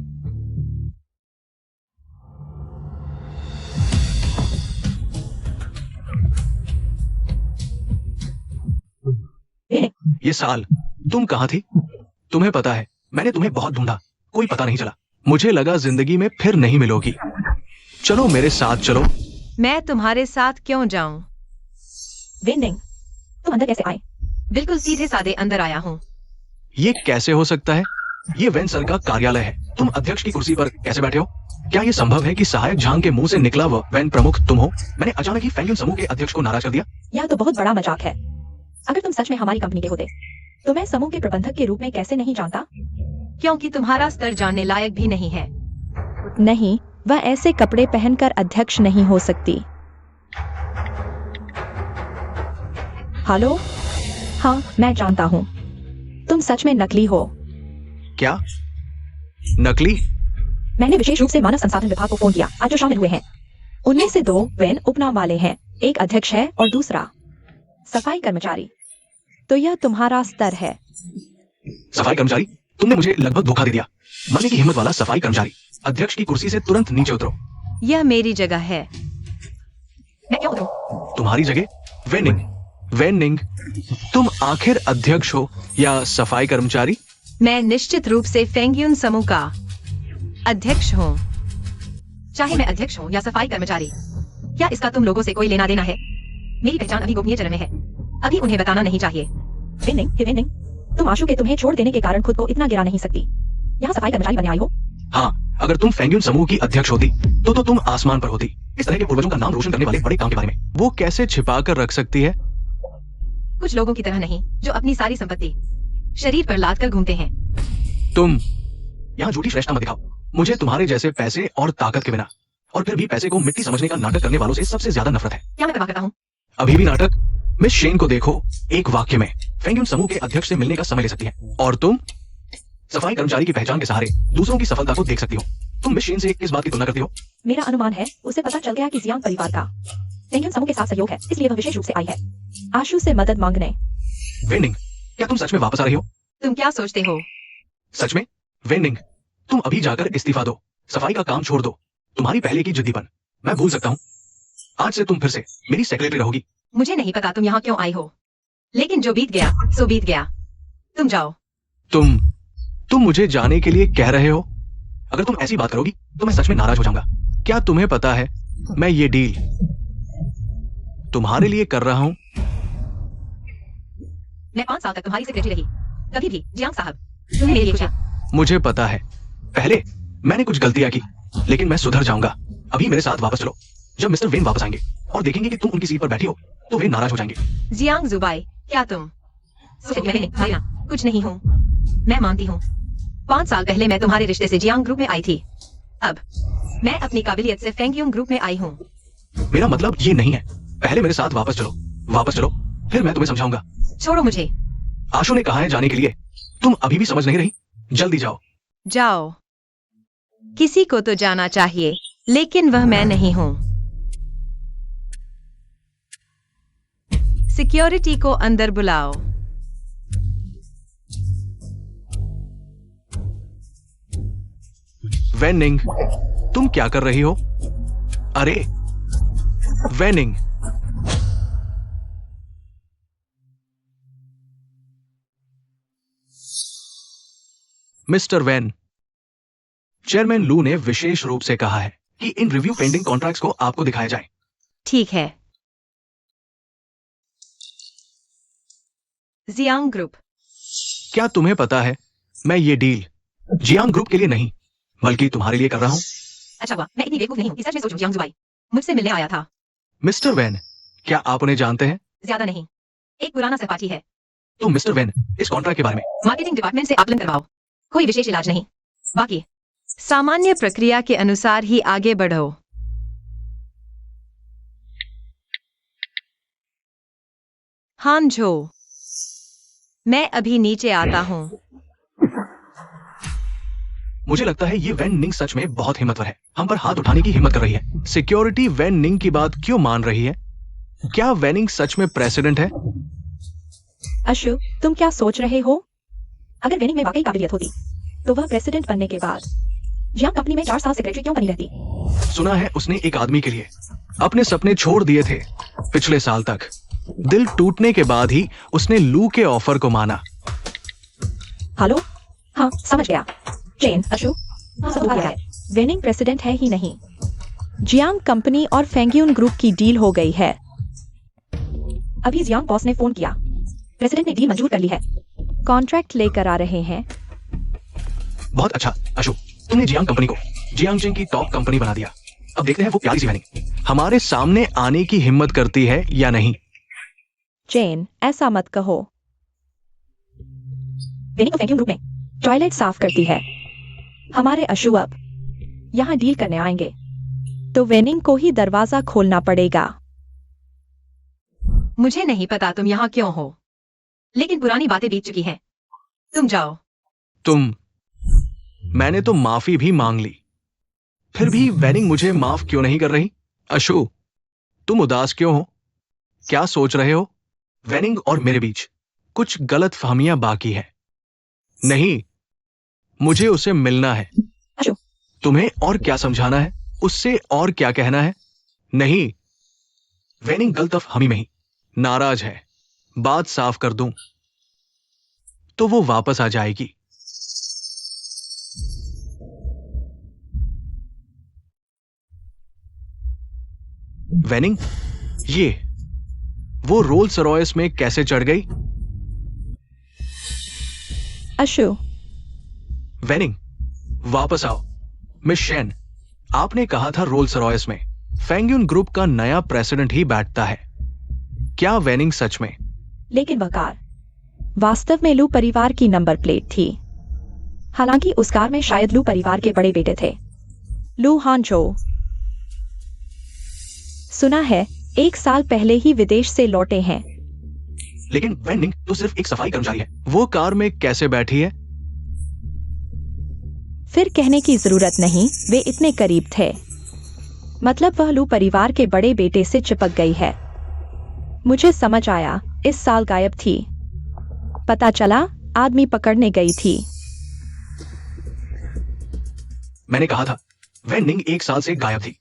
ये साल तुम कहां थी? तुम्हें पता है मैंने तुम्हें बहुत ढूंढा, कोई पता नहीं चला। मुझे लगा जिंदगी में फिर नहीं मिलोगी। चलो मेरे साथ चलो। मैं तुम्हारे साथ क्यों जाऊं? वेंडिंग, तुम अंदर कैसे आए? बिल्कुल सीधे साधे अंदर आया हूं। ये कैसे हो सकता है? ये वैन सर का कार्यालय है, तुम अध्यक्ष की कुर्सी पर कैसे बैठे हो? क्या ये संभव है कि सहायक झांग के मुंह से निकला वह वैन प्रमुख तुम हो? मैंने अचानक ही फेंगयुन समूह के अध्यक्ष को नाराज कर दिया। यह तो बहुत बड़ा मजाक है। अगर तुम सच में हमारी कंपनी के होते तो मैं समूह के प्रबंधक के रूप में कैसे नहीं जानता? क्योंकि तुम्हारा स्तर जानने लायक भी नहीं है। नहीं, वह ऐसे कपड़े पहनकर अध्यक्ष नहीं हो सकती। हेलो? हाँ, मैं जानता हूँ, तुम सच में नकली हो। क्या नकली? मैंने विशेष रूप से मानव संसाधन विभाग को फोन किया। आज जो शामिल हुए हैं उनमें से 2 वेन उपनाम वाले हैं, एक अध्यक्ष है और दूसरा सफाई कर्मचारी। तो यह तुम्हारा स्तर है। सफाई कर्मचारी? तुमने मुझे लगभग धोखा दे दिया। मरने की हिम्मत वाला सफाई कर्मचारी, अध्यक्ष की कुर्सी से तुरंत नीचे उतरो। यह मेरी जगह है। मैं क्यों उतरूं? तुम्हारी जगह? वेनिंग, वेनिंग, तुम आखिर अध्यक्ष हो या सफाई कर्मचारी? मैं निश्चित रूप से फेंगयुन समूह का अध्यक्ष हूँ। चाहे मैं अध्यक्ष हूँ या सफाई कर्मचारी, क्या इसका तुम लोगों से कोई लेना देना है? मेरी पहचान अभी गोपनीय चरण में है, अभी उन्हें बताना नहीं चाहिए। वेनिंग, तुम आशु के तुम्हें छोड़ देने के कारण खुद को इतना गिरा नहीं सकती। यहाँ सफाई कर्मचारी बनने आई हो। हाँ, अगर तुम फेंगयुन समूह की अध्यक्ष होती तो तुम आसमान पर होती। इस तरह के पूर्वजों का नाम रोशन करने वाले बड़े काम के बारे में वो कैसे छिपा कर रख सकती है? कुछ लोगों की तरह नहीं जो अपनी सारी संपत्ति शरीर पर लाद कर घूमते हैं। तुम यहाँ झूठी श्रेष्ठता मत दिखाओ। मुझे तुम्हारे जैसे पैसे और ताकत के बिना और फिर भी पैसे को मिट्टी समझने का नाटक करने वालों से सबसे ज्यादा नफरत है। क्या मैं परवाह करता हूँ? अभी भी नाटक? मिस शेन को देखो, एक वाक्य में फेंगयुन समूह के अध्यक्ष से मिलने का समय ले सकती है, और तुम सफाई कर्मचारी की पहचान के सहारे दूसरों की सफलता को देख सकती हो। तुम मिस शेन से किस बात की तुलना करती हो? मेरा अनुमान है उसे पता चल गया कि जियांग परिवार का फेंगयुन समूह के साथ सहयोग है, इसलिए वह विशेष रूप से आई है आशु से मदद मांगने। वेंडिंग, क्या तुम सच में वापस आ रही हो? तुम क्या सोचते हो? सच में? वेंडिंग, तुम अभी जाकर इस्तीफा दो, सफाई का काम छोड़ दो। तुम्हारी पहले की जिद्दीपन मैं भूल सकता हूँ। आज से तुम फिर से मेरी सेक्रेटरी रहोगी। मुझे नहीं पता तुम यहाँ क्यों आई हो, लेकिन जो बीत गया सो बीत गया। तुम जाओ। तुम मुझे जाने के लिए कह रहे हो? अगर तुम ऐसी बात करोगी तो मैं सच में नाराज हो जाऊंगा। क्या तुम्हें पता है मैं ये डील तुम्हारे लिए कर रहा हूं? मैं 5 साल तक तुम्हारी सेक्रेटरी रही, कभी भी जियांग साहब तुमने मेरे लिए कुछ किया? मुझे पता है, पहले मैंने कुछ गलतियां की, लेकिन मैं सुधर जाऊंगा। अभी मेरे साथ वापस चलो। जब मिस्टर वेन वापस आएंगे और देखेंगे कि तुम उनकी सीट पर बैठी हो तो वे नाराज हो जाएंगे। जियांग जुबाई, क्या तुम? कुछ नहीं हूँ, मैं मानती हूँ। 5 साल पहले मैं तुम्हारे रिश्ते से जियांग ग्रुप में आई थी, अब मैं अपनी काबिलियत से फेंगयुन ग्रुप में आई हूँ। मेरा मतलब ये नहीं है। पहले मेरे साथ वापस चलो, फिर मैं तुम्हें समझाऊंगा। छोड़ो मुझे। आशु ने कहा है जाने के लिए, तुम अभी भी समझ नहीं रही? जल्दी जाओ। जाओ। किसी को तो जाना चाहिए, लेकिन वह मैं नहीं हूं। सिक्योरिटी को अंदर बुलाओ। वेनिंग, तुम क्या कर रही हो? अरे वेनिंग, मिस्टर वैन, चेयरमैन लू ने विशेष रूप से कहा है कि इन रिव्यू पेंडिंग कॉन्ट्रैक्ट्स को आपको दिखाया जाए। ठीक है। Jiang group. क्या तुम्हें पता है, मैं ये डील जियांग ग्रुप के लिए नहीं बल्कि तुम्हारे लिए कर रहा हूं। अच्छा हुआ, मैं इतनी बेवकूफ नहीं हूं कि सच में सोचूं। जियांग जुबाई मुझसे मिलने आया था। मिस्टर वैन, क्या आप उन्हें जानते हैं? ज्यादा नहीं, एक पुराना सहपाठी है। तो मिस्टर वैन, इस कॉन्ट्रैक्ट के बारे में मार्केटिंग डिपार्टमेंट से आकलन करवाओ। कोई विशेष इलाज नहीं, बाकी सामान्य प्रक्रिया के अनुसार ही आगे बढ़ो। हान झो, मैं अभी नीचे आता हूं। मुझे लगता है ये वैन निंग सच में बहुत हिम्मतवर है। हम पर हाथ उठाने की हिम्मत कर रही है। सिक्योरिटी वैन निंग की बात क्यों मान रही है? क्या वैनिंग सच में प्रेसिडेंट है? अशु, तुम क्या सोच रहे हो? अगर वेनिंग में वाकई काबिलियत होती तो वह प्रेसिडेंट बनने के बाद जियांग कंपनी में 4 साल सेक्रेटरी क्यों बनी रहती? सुना है उसने एक आदमी के लिए अपने सपने छोड़ दिए थे। पिछले साल तक दिल टूटने के बाद ही उसने लू के ऑफर को माना। हेलो, हाँ समझ गया। चेन, अशु, सब आ गया है। वेनिंग प्रेसिडेंट है ही नहीं। जियांग कंपनी और फेंग्यून ग्रुप की डील हो गई है। अभी जियांग बॉस ने फोन किया, प्रेसिडेंट ने डील मंजूर कर ली है। कॉन्ट्रैक्ट लेकर आ रहे हैं। बहुत अच्छा अशु, तुमने जियांग कंपनी को जियांगजेंग की टॉप कंपनी बना दिया। अब देखते हैं वो प्यारी सी वेनिंग हमारे सामने आने की हिम्मत करती है या नहीं। चेन, ऐसा मत कहो। वेनिंग को फेंग्यून ग्रुप में टॉयलेट साफ करती है। हमारे अशु अब यहाँ डील करने आएंगे तो वेनिंग को ही दरवाजा खोलना पड़ेगा। मुझे नहीं पता तुम यहाँ क्यों हो, लेकिन पुरानी बातें बीत चुकी हैं। तुम जाओ। मैंने तो माफी भी मांग ली, फिर भी वेनिंग मुझे माफ क्यों नहीं कर रही? अशु, तुम उदास क्यों हो? क्या सोच रहे हो? वेनिंग और मेरे बीच कुछ गलत फहमियां बाकी है। नहीं, मुझे उसे मिलना है। अशु, तुम्हें और क्या समझाना है? उससे और क्या कहना है? नहीं, वेनिंग गलतफहमी में ही नाराज है। बात साफ कर दूं तो वो वापस आ जाएगी। वेनिंग, ये वो रोल्स रॉयस में कैसे चढ़ गई? अशु, वेनिंग, वापस आओ। मिस शेन, आपने कहा था रोल्स रॉयस में फेंग्यून ग्रुप का नया प्रेसिडेंट ही बैठता है। क्या वेनिंग सच में? लेकिन वह कार वास्तव में लू परिवार की नंबर प्लेट थी। हालांकि उस कार में शायद लू परिवार के बड़े बेटे थे, लू हानचो। सुना है 1 साल पहले ही विदेश से लौटे हैं। लेकिन वेनिंग तो सिर्फ एक सफाई कर्मचारी है। वो कार में कैसे बैठी है? फिर कहने की जरूरत नहीं, वे इतने करीब थे। मतलब वह लू परिवार के बड़े बेटे से चिपक गई है। मुझे समझ आया, इस साल गायब थी। पता चला आदमी पकड़ने गई थी। मैंने कहा था वेनिंग 1 साल से गायब थी।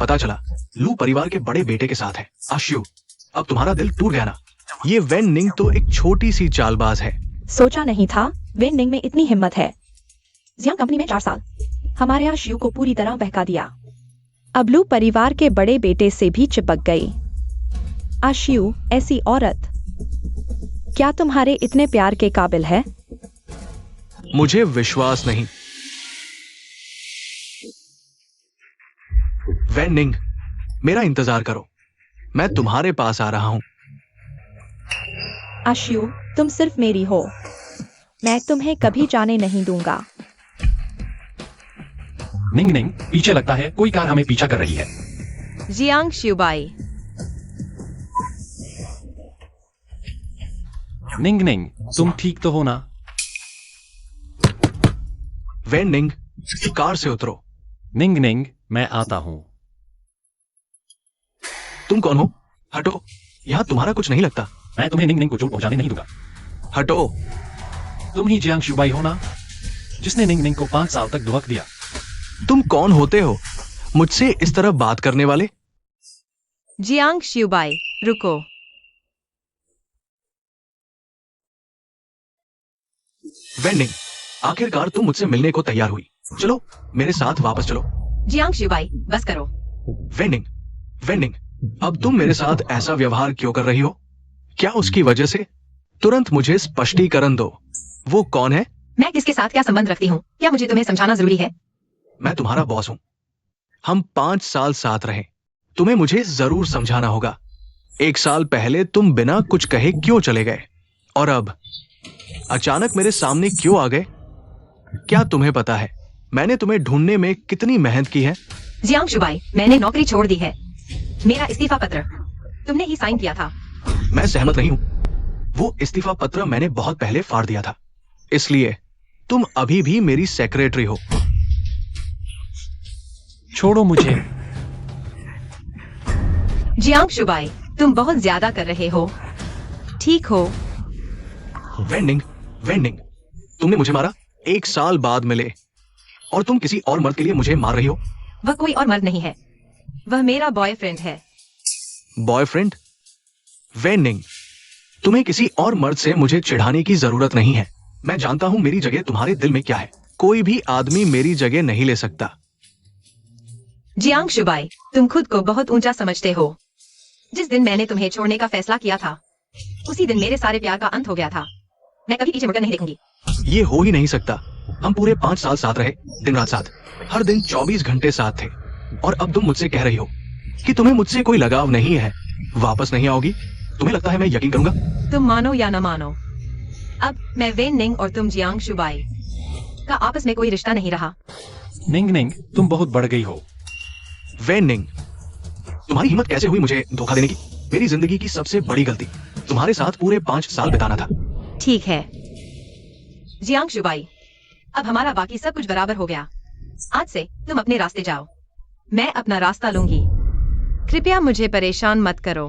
पता चला लू परिवार के बड़े बेटे के साथ है। आशु, अब तुम्हारा दिल टूट गया ना? ये वेनिंग तो एक छोटी सी चालबाज है। सोचा नहीं था वेनिंग में इतनी हिम्मत है। जियांग कंपनी में 4 साल हमारे यहाँ शिव को पूरी तरह बहका दिया। अब लू परिवार के बड़े बेटे से भी चिपक गई। आशियू, ऐसी औरत क्या तुम्हारे इतने प्यार के काबिल है? मुझे विश्वास नहीं। वेनिंग, मेरा इंतजार करो, मैं तुम्हारे पास आ रहा हूं। आशियू, तुम सिर्फ मेरी हो, मैं तुम्हें कभी जाने नहीं दूंगा। निंग निंग, पीछे लगता है कोई कार हमें पीछा कर रही है। जियांग शुबाई। निंग निंग, तुम ठीक तो हो ना? वेन निंग, कार से उतरो। निंग निंग, मैं आता हूं। तुम कौन हो? हटो, यहाँ तुम्हारा कुछ नहीं लगता। मैं तुम्हें निंग निंग को चोट पहुंचाने नहीं दूंगा। हटो। तुम ही जियांग शुबाई हो ना, जिसने निंग निंग को 5 साल तक दुहक दिया। तुम कौन होते हो मुझसे इस तरह बात करने वाले? जियांग श्यूबाई, रुको। वेन निंग, आखिरकार तुम मुझसे मिलने को तैयार हुई। चलो मेरे साथ वापस चलो। जियांग श्यूबाई, बस करो। वेन निंग, वेन निंग, अब तुम मेरे साथ ऐसा व्यवहार क्यों कर रही हो? क्या उसकी वजह से? तुरंत मुझे स्पष्टीकरण दो। वो कौन है? मैं किसके साथ क्या संबंध रखती हूँ, क्या मुझे तुम्हें समझाना जरूरी है? मैं तुम्हारा बॉस हूं। हम 5 साल साथ रहे। तुम्हें मुझे जरूर समझाना होगा। 1 साल पहले तुम बिना कुछ कहे क्यों चले गए, और अब अचानक मेरे सामने क्यों आ गए? क्या तुम्हें पता है मैंने तुम्हें ढूंढने में कितनी मेहनत की है? जियांग शुबाई, मैंने नौकरी छोड़ दी है। मेरा इस्तीफा पत्र तुमने ही साइन किया था। मैं सहमत नहीं हूं। वो इस्तीफा पत्र मैंने बहुत पहले फाड़ दिया था, इसलिए तुम अभी भी मेरी सेक्रेटरी हो। छोड़ो मुझे। जियांग शुबाई, तुम बहुत ज्यादा कर रहे हो। ठीक हो। वेन निंग, वेन निंग, तुमने मुझे मारा। 1 साल बाद मिले और तुम किसी और मर्द के लिए मुझे मार रही हो। वह कोई और मर्द नहीं है, वह मेरा बॉयफ्रेंड है। बॉयफ्रेंड? वेन निंग, तुम्हें किसी और मर्द से मुझे चिढ़ाने की जरूरत नहीं है। मैं जानता हूं मेरी जगह तुम्हारे दिल में क्या है। कोई भी आदमी मेरी जगह नहीं ले सकता। जियांग शुबाई, तुम खुद को बहुत ऊंचा समझते हो। जिस दिन मैंने तुम्हें छोड़ने का फैसला किया था, उसी दिन मेरे सारे प्यार का अंत हो गया था। मैं कभी पीछे मुड़कर नहीं देखूंगी। ये हो ही नहीं सकता। हम पूरे 5 साल साथ रहे, दिन रात साथ, हर दिन 24 घंटे साथ थे, और अब तुम मुझसे कह रही हो कि तुम्हें मुझसे कोई लगाव नहीं है, वापस नहीं आओगी। तुम्हें लगता है मैं यकीन करूंगा? तुम मानो या न मानो, अब मैं वेन निंग और तुम जियांग शुबाई का आपस में कोई रिश्ता नहीं रहा। निंग निंग, तुम बहुत बढ़ गई हो। वेन निंग, तुम्हारी हिम्मत कैसे हुई मुझे धोखा देने की? मेरी जिंदगी की सबसे बड़ी गलती तुम्हारे साथ पूरे 5 साल बिताना था। ठीक है जियांग शुबाई, अब हमारा बाकी सब कुछ बराबर हो गया। आज से तुम अपने रास्ते जाओ, मैं अपना रास्ता लूंगी। कृपया मुझे परेशान मत करो।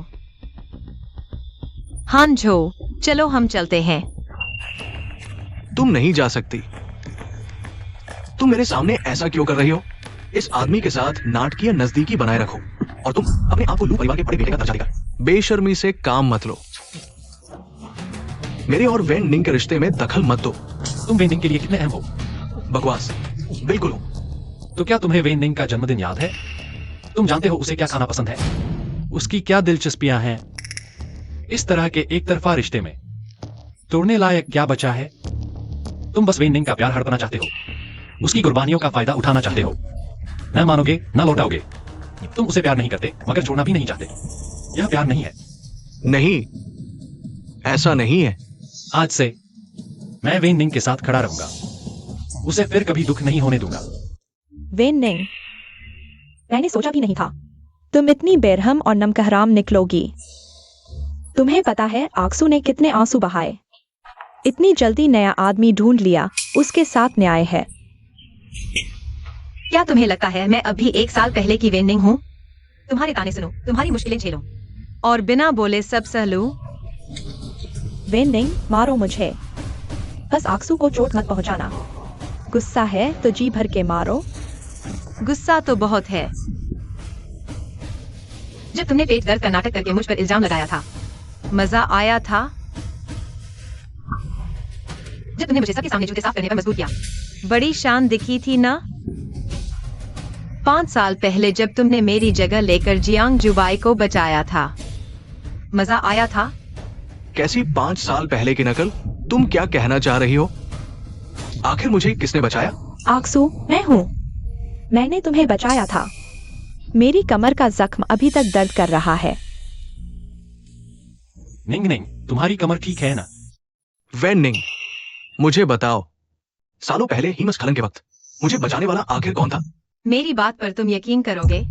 हान झो, चलो हम चलते हैं। तुम नहीं जा सकती। तुम मेरे सामने ऐसा क्यों कर रही हो? इस आदमी के साथ नाटकीय नजदीकी बनाए रखो, और तुम अपने आप को लू परिवार के बड़े बेटे का दर्जा देकर बेशर्मी से काम मत लो। मेरे और वेन निंग के रिश्ते में दखल मत दो। तुम वेन निंग के लिए कितने अहम हो? बकवास, बिल्कुल हूं। तो क्या तुम्हें वेन निंग का जन्मदिन याद है? तुम जानते हो उसे क्या खाना पसंद है? उसकी क्या दिलचस्पियां हैं? इस तरह के एक तरफा रिश्ते में तोड़ने लायक क्या बचा है? तुम बस वेन निंग का प्यार हड़पना चाहते हो, उसकी कुर्बानियों का फायदा उठाना चाहते हो। न मानोगे न लौटाओगे। तुम उसे प्यार नहीं करते, मगर छोड़ना भी नहीं चाहते। यह प्यार नहीं है। नहीं, ऐसा नहीं है। आज से मैं वेन निंग के साथ खड़ा रहूंगा, उसे फिर कभी दुख नहीं होने दूंगा। वेन निंग, मैंने सोचा भी नहीं था तुम इतनी बेरहम और नमकहराम निकलोगी। तुम्हें पता है आक्सू ने कितने आंसू बहाए। इतनी जल्दी नया आदमी ढूंढ लिया, उसके साथ न्याय है। क्या तुम्हें लगता है मैं अभी 1 साल पहले की वेन निंग हूँ? तुम्हारे ताने सुनो, तुम्हारी मुश्किलें झेलो, और बिना बोले सब सह लूं। वेन निंग, मारो मुझे, बस आक्सू को चोट मत पहुंचाना। गुस्सा है तो जी भर के मारो। गुस्सा तो बहुत है। जब तुमने पेट दर्द का नाटक करके मुझ पर इल्जाम लगाया था, मजा आया था। जब तुमने मुझे सबके सामने जूते साफ करने पर मजबूर किया, बड़ी शान दिखी थी ना? 5 साल पहले जब तुमने मेरी जगह लेकर जियांग जुबाई को बचाया था, मजा आया था। कैसी 5 साल पहले की नकल? तुम क्या कहना चाह रही हो? आखिर मुझे किसने बचाया? आक्सू, मैं हूँ। मैंने तुम्हें बचाया था। मेरी कमर का जख्म अभी तक दर्द कर रहा है। निंग निंग, तुम्हारी कमर ठीक है ना? वेन निंग, मुझे बताओ, सालों पहले हिमस्खलन के वक्त मुझे बचाने वाला आखिर कौन था? मेरी बात पर तुम यकीन करोगे?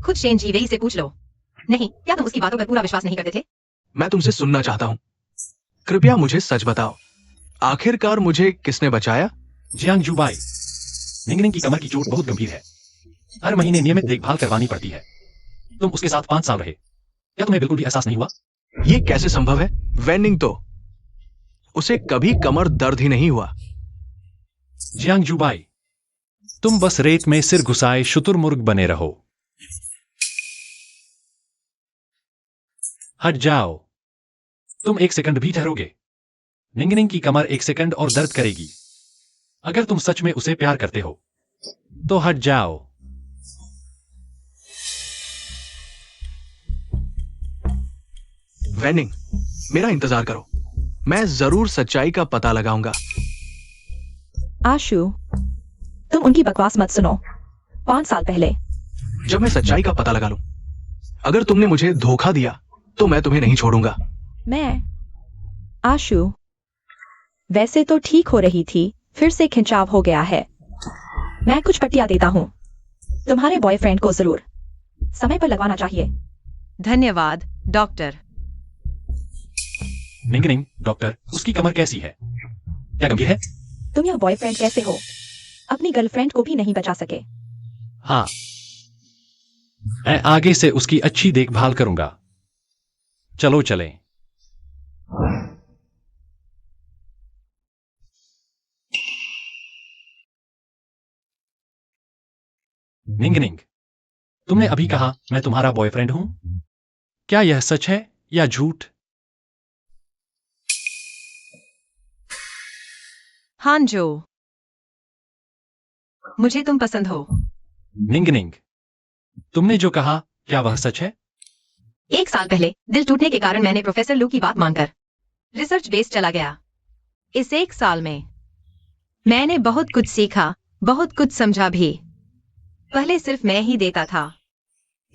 खुद शेन जी वेई से पूछ लो। नहीं, क्या तुम उसकी बातों पर पूरा विश्वास नहीं करते थे? मैं तुमसे सुनना चाहता हूं। कृपया मुझे सच बताओ, आखिरकार मुझे किसने बचाया? जियांग जुबाई। निंगनिंग की कमर की चोट बहुत गंभीर है। हर महीने नियमित देखभाल करवानी पड़ती है। तुम उसके साथ 5 साल रहे, क्या तुम्हें बिल्कुल भी एहसास नहीं हुआ? ये कैसे संभव है? वेनिंग तो उसे कभी कमर दर्द ही नहीं हुआ। जियांग जुबाई, तुम बस रेत में सिर घुसाए शुतुरमुर्ग बने रहो। हट जाओ। तुम 1 सेकंड भी ठहरोगे, निंगनिंग की कमर 1 सेकंड और दर्द करेगी। अगर तुम सच में उसे प्यार करते हो तो हट जाओ। वेनिंग, मेरा इंतजार करो, मैं जरूर सच्चाई का पता लगाऊंगा। आशु, तुम उनकी बकवास मत सुनो। 5 साल पहले जब मैं सच्चाई का पता लगा लूं, अगर तुमने मुझे धोखा दिया तो मैं तुम्हें नहीं छोड़ूंगा। मैं आशु, वैसे तो ठीक हो रही थी, फिर से खिंचाव हो गया है। मैं कुछ पट्टियां देता हूं, तुम्हारे बॉयफ्रेंड को जरूर समय पर लगवाना चाहिए। धन्यवाद डॉक्टर। निंगनिंग, डॉक्टर, उसकी कमर कैसी है? क्या गंभीर है? तुम यह बॉयफ्रेंड कैसे हो? अपनी गर्लफ्रेंड को भी नहीं बचा सके। हाँ, मैं आगे से उसकी अच्छी देखभाल करूंगा। चलो चलें। निंगनिंग, तुमने अभी कहा मैं तुम्हारा बॉयफ्रेंड हूं। क्या यह सच है या झूठ? हांजो, मुझे तुम पसंद हो। निंगनिंग, तुमने जो कहा क्या वह सच है? 1 साल पहले दिल टूटने के कारण मैंने प्रोफेसर लू की बात मानकर रिसर्च बेस चला गया। इस 1 साल में मैंने बहुत कुछ सीखा, बहुत कुछ समझा भी। पहले सिर्फ मैं ही देता था,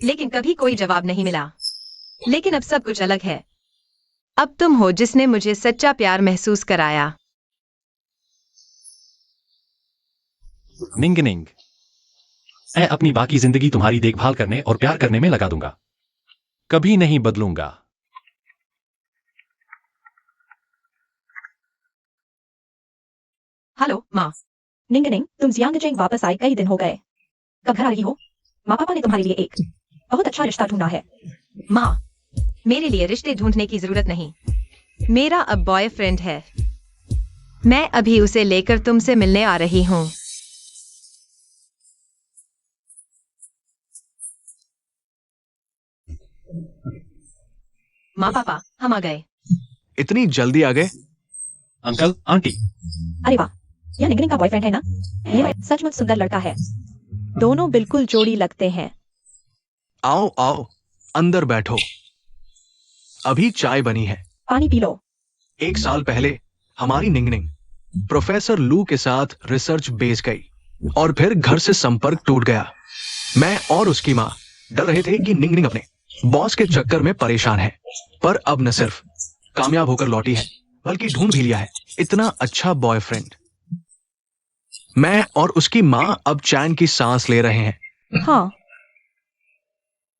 लेकिन कभी कोई जवाब नहीं मिला। लेकिन अब सब कुछ अलग है। अब तुम हो जिसने मुझे सच्चा प्यार महसूस कराया। निंगनिंग, मैं अपनी बाकी जिंदगी तुम्हारी देखभाल करने और प्यार करने में लगा दूंगा। कभी नहीं बदलूंगा। हेलो माँ। निंगनिंग, तुम जियांगजेंग वापस आए कई दिन हो गए। कब घर आ रही हो? माँ पापा ने तुम्हारे लिए एक बहुत अच्छा रिश्ता ढूंढा है। माँ, मेरे लिए रिश्ते ढूंढने की जरूरत नहीं। मेरा अब बॉयफ्रेंड है। मैं अभी उसे लेकर तुमसे मिलने आ रही हूँ। माँ पापा, हम आ गए। इतनी जल्दी आ गए? अंकल, आंटी, अरे वाह, यह निंगनिंग का बॉयफ्रेंड है ना? ये सचमुच सुंदर लड़का है। दोनों बिल्कुल जोड़ी लगते हैं। आओ आओ, अंदर बैठो, अभी चाय बनी है। पानी पी लो। 1 साल पहले हमारी निंगनिंग प्रोफेसर लू के साथ रिसर्च बेस गई और फिर घर से संपर्क टूट गया। मैं और उसकी माँ डर रहे थे कि निंगनिंग अपने बॉस के चक्कर में परेशान है, पर अब न सिर्फ कामयाब होकर लौटी है, बल्कि ढूंढ भी लिया है इतना अच्छा बॉयफ्रेंड। मैं और उसकी माँ अब चैन की सांस ले रहे हैं। हाँ,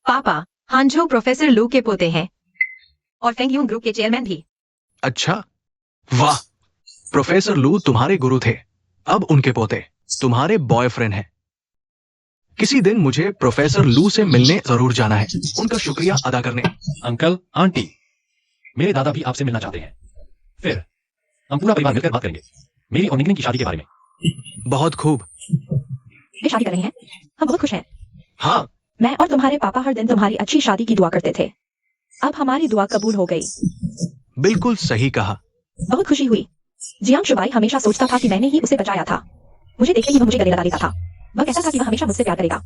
पापा, हांजो प्रोफेसर लू के पोते हैं और फेंग यूंग ग्रुप के चेयरमैन भी। अच्छा, वाह, प्रोफेसर लू तुम्हारे गुरु थे, अब उनके पोते तुम्हारे बॉयफ्रेंड हैं। किसी दिन मुझे प्रोफेसर लू से मिलने जरूर जाना है, उनका शुक्रिया अदा करने। अंकल, आंटी, मेरे दादा भी आपसे मिलना चाहते हैं। फिर हम पूरा परिवार मिलकर बात करेंगे मेरी और निंगनिंग की शादी के बारे में। बहुत खूब। वे शादी कर रही हैं। हम बहुत खुश हैं। हाँ, मैं और तुम्हारे पापा हर दिन तुम्हारी अच्छी शादी की दुआ करते थे। अब हमारी दुआ कबूल हो गई। बिल्कुल सही कहा। बहुत खुशी हुई। जियांग शुबाई हमेशा सोचता था कि मैंने ही उसे बचाया था। मुझे देखते ही वह मुझे गले लगा देता था। वह कहता था कि वह हमेशा मुझसे प्यार करेगा।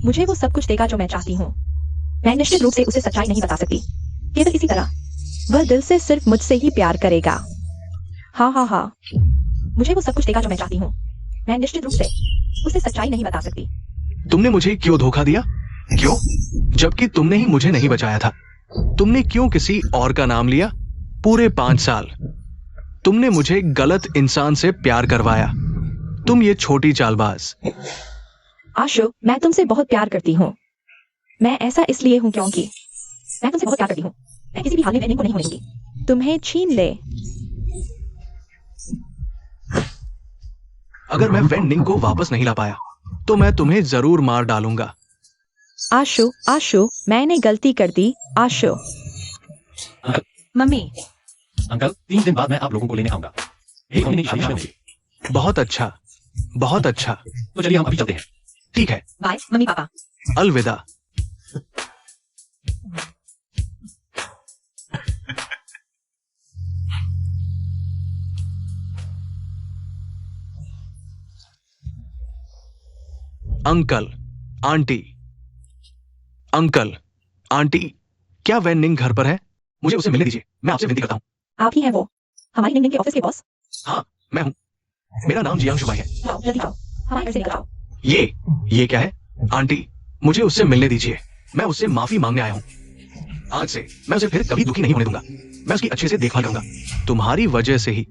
मुझे वो सब कुछ देगा जो मैं चाहती हूँ। मैं निश्चित रूप से उसे सच्चाई नहीं बता सकती, केवल इसी तरह वह दिल से सिर्फ मुझसे ही प्यार करेगा। हाँ हाँ हाँ, मुझे वो सब कुछ देगा जो मैं चाहती हूँ। मैं निश्चित रूप से उसे सच्चाई नहीं बता सकती। तुमने मुझे क्यों धोखा दिया? क्यों? जबकि तुमने ही मुझे नहीं बचाया था। तुमने क्यों किसी और का नाम लिया? पूरे 5 साल तुमने मुझे गलत इंसान से प्यार करवाया। तुम ये छोटी चालबाज। आशु, मैं तुमसे बहुत प्यार करती हूँ। मैं ऐसा इसलिए हूँ क्योंकि मैं तुमसे बहुत प्यार करती हूँ। मैं किसी भी हाल में वेनिंग को नहीं होने दूंगी। तुम्हें छीन ले। अगर मैं वेन निंग को वापस नहीं ला पाया तो मैं तुम्हें जरूर मार डालूंगा। आशु, आशु, मैंने गलती कर दी, आशु। मम्मी, अंकल 3 दिन बाद मैं आप लोगों को लेने आऊंगा। एक महीने की शादी में। बहुत अच्छा, बहुत अच्छा। तो चलिए हम अभी चलते हैं। ठीक है, बाय मम्मी पापा। अलविदा। अंकल, आंटी, अंकल, आंटी, क्या वैन निंग घर पर है? मुझे उसे मिलने दीजिए, मैं आपसे विनती करता हूँ। आप ही हैं वो, हमारी निंग के ऑफिस के बॉस। हाँ, मैं हूँ। मेरा नाम जियांग शुबाई है। जाओ, जल्दी जाओ, हमारे घर से निकल जाओ। ये क्या है? आंटी, मुझे उससे मिलने दीजिए, मैं उससे माफी मांगने आया हूँ। आज से मैं उसे फिर कभी दुखी नहीं होने दूंगा। मैं उसकी अच्छे से देखभाल करूंगा। तुम्हारी वजह से ही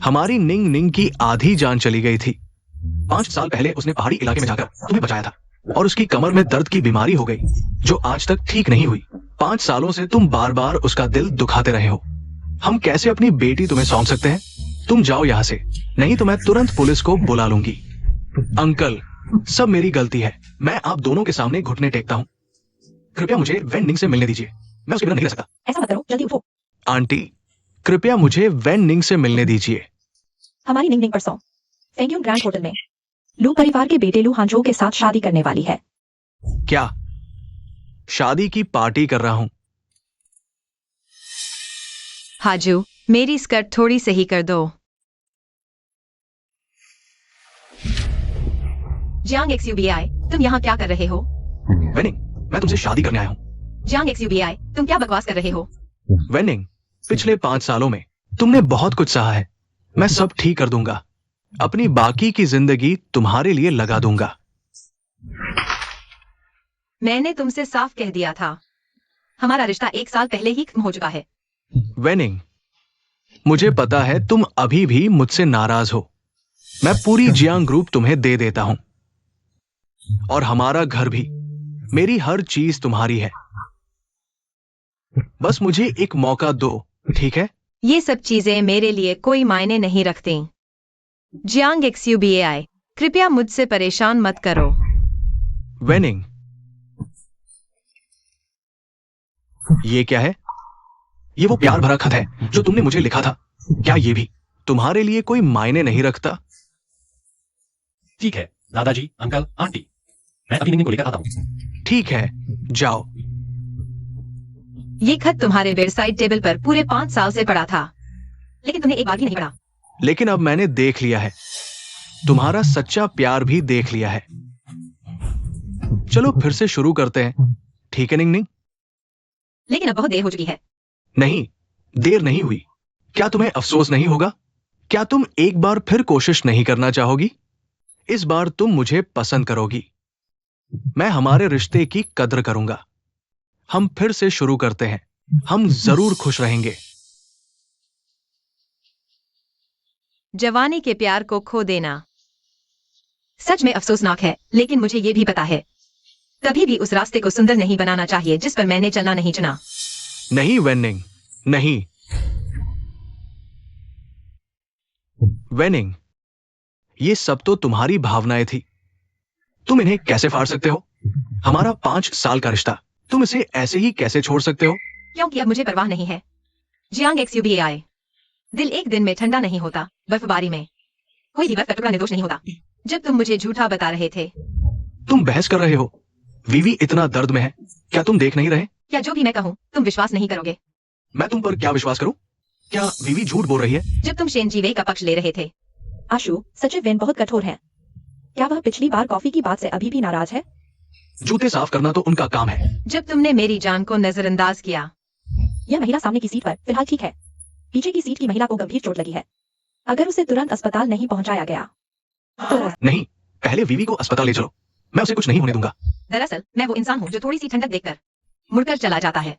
हमारी निंग निंग की आधी जान चली गई थी। 5 साल पहले उसने पहाड़ी इलाके में जाकर तुम्हें बचाया था और उसकी कमर में दर्द की बीमारी हो गई जो आज तक ठीक नहीं हुई। 5 सालों से तुम बार बार उसका दिल दुखाते रहे हो। हम कैसे अपनी बेटी तुम्हें सौंप सकते हैं? तुम जाओ यहाँ से, नहीं तो मैं तुरंत पुलिस को बुला लूंगी। अंकल, सब मेरी गलती है। मैं आप दोनों के सामने घुटने टेकता हूँ। कृपया मुझे वैन निंग से मिलने दीजिए, मैं उसके बिना नहीं रह सकता। ऐसा मत करो, जल्दी उठो। आंटी, कृपया मुझे वैन निंग से मिलने दीजिए। हमारी निंग निंग परसों फेंग्यून ग्रैंड होटल में लू परिवार के बेटे लू हांजो के साथ शादी करने वाली है। क्या शादी की पार्टी कर रहा हूँ? हाजू, मेरी स्कर्ट थोड़ी सही कर दो। जियांग XUBI, तुम यहाँ क्या कर रहे हो? वेनिंग, मैं तुमसे शादी करने आया हूँ। जियांग XUBI, तुम क्या बकवास कर रहे हो? वेनिंग, पिछले 5 सालों में तुमने बहुत कुछ सहा है। मैं सब ठीक कर दूंगा। अपनी बाकी की जिंदगी तुम्हारे लिए लगा दूंगा। मैंने तुमसे साफ कह दिया था, हमारा रिश्ता 1 साल पहले ही खत्म हो चुका है। वेनिंग, मुझे पता है तुम अभी भी मुझसे नाराज हो। मैं पूरी जियांग ग्रुप तुम्हें दे देता हूं और हमारा घर भी। मेरी हर चीज तुम्हारी है। बस मुझे एक मौका दो, ठीक है? ये सब चीजें मेरे लिए कोई मायने नहीं रखती। जियांग XUBI, कृपया मुझसे परेशान मत करो। वेनिंग, ये क्या है? ये वो प्यार भरा खत है जो तुमने मुझे लिखा था। क्या ये भी तुम्हारे लिए कोई मायने नहीं रखता? ठीक है दादाजी, अंकल, आंटी, मैं अभी निंग को लेकर आता हूँ। ठीक है, जाओ। ये खत तुम्हारे बेडसाइड टेबल पर पूरे 5 साल से पड़ा था, लेकिन तुमने एक बार भी नहीं पढ़ा। लेकिन अब मैंने देख लिया है, तुम्हारा सच्चा प्यार भी देख लिया है। चलो फिर से शुरू करते हैं, ठीक है निंग निंग? लेकिन अब बहुत देर हो चुकी है। नहीं, देर नहीं हुई। क्या तुम्हें अफसोस नहीं होगा? क्या तुम एक बार फिर कोशिश नहीं करना चाहोगी? इस बार तुम मुझे पसंद करोगी। मैं हमारे रिश्ते की कद्र करूंगा। हम फिर से शुरू करते हैं। हम जरूर खुश रहेंगे। जवानी के प्यार को खो देना सच में अफसोसनाक है, लेकिन मुझे ये भी पता है कभी भी उस रास्ते को सुंदर नहीं बनाना चाहिए जिस पर मैंने चलना नहीं चुना। नहीं वेनिंग, नहीं। वेनिंग, ये सब तो तुम्हारी भावनाएं थी। तुम इन्हें कैसे फाड़ सकते हो? हमारा 5 साल का रिश्ता, तुम इसे ऐसे ही कैसे छोड़ सकते हो? क्योंकि अब मुझे परवाह नहीं है। जियांग XUBI, दिल एक दिन में ठंडा नहीं होता। बर्फबारी में कोई भी बर्फ का टुकड़ा निर्दोष नहीं होता। जब तुम मुझे झूठा बता रहे थे। तुम बहस कर रहे हो। वीवी इतना दर्द में है, क्या तुम देख नहीं रहे? क्या जो भी मैं कहूँ तुम विश्वास नहीं करोगे। मैं तुम पर क्या विश्वास करूं? क्या वीवी झूठ बोल रही है? जब तुम शेन जीवे का पक्ष ले रहे थे। आशु, सचिव वेन बहुत कठोर हैं। क्या वह पिछली बार कॉफी की बात से अभी भी नाराज है? जूते साफ करना तो उनका काम है। जब तुमने मेरी जान को नजरअंदाज किया। यह महिला सामने की सीट पर फिलहाल ठीक है। पीछे की सीट की महिला को गंभीर चोट लगी है। अगर उसे तुरंत अस्पताल नहीं पहुंचाया गया तो नहीं, पहले वीवी को अस्पताल ले चलो। मैं उसे कुछ नहीं होने दूंगा। दरअसल मैं वो इंसान हूँ जो थोड़ी सी ठंडक देखकर मुड़कर चला जाता है।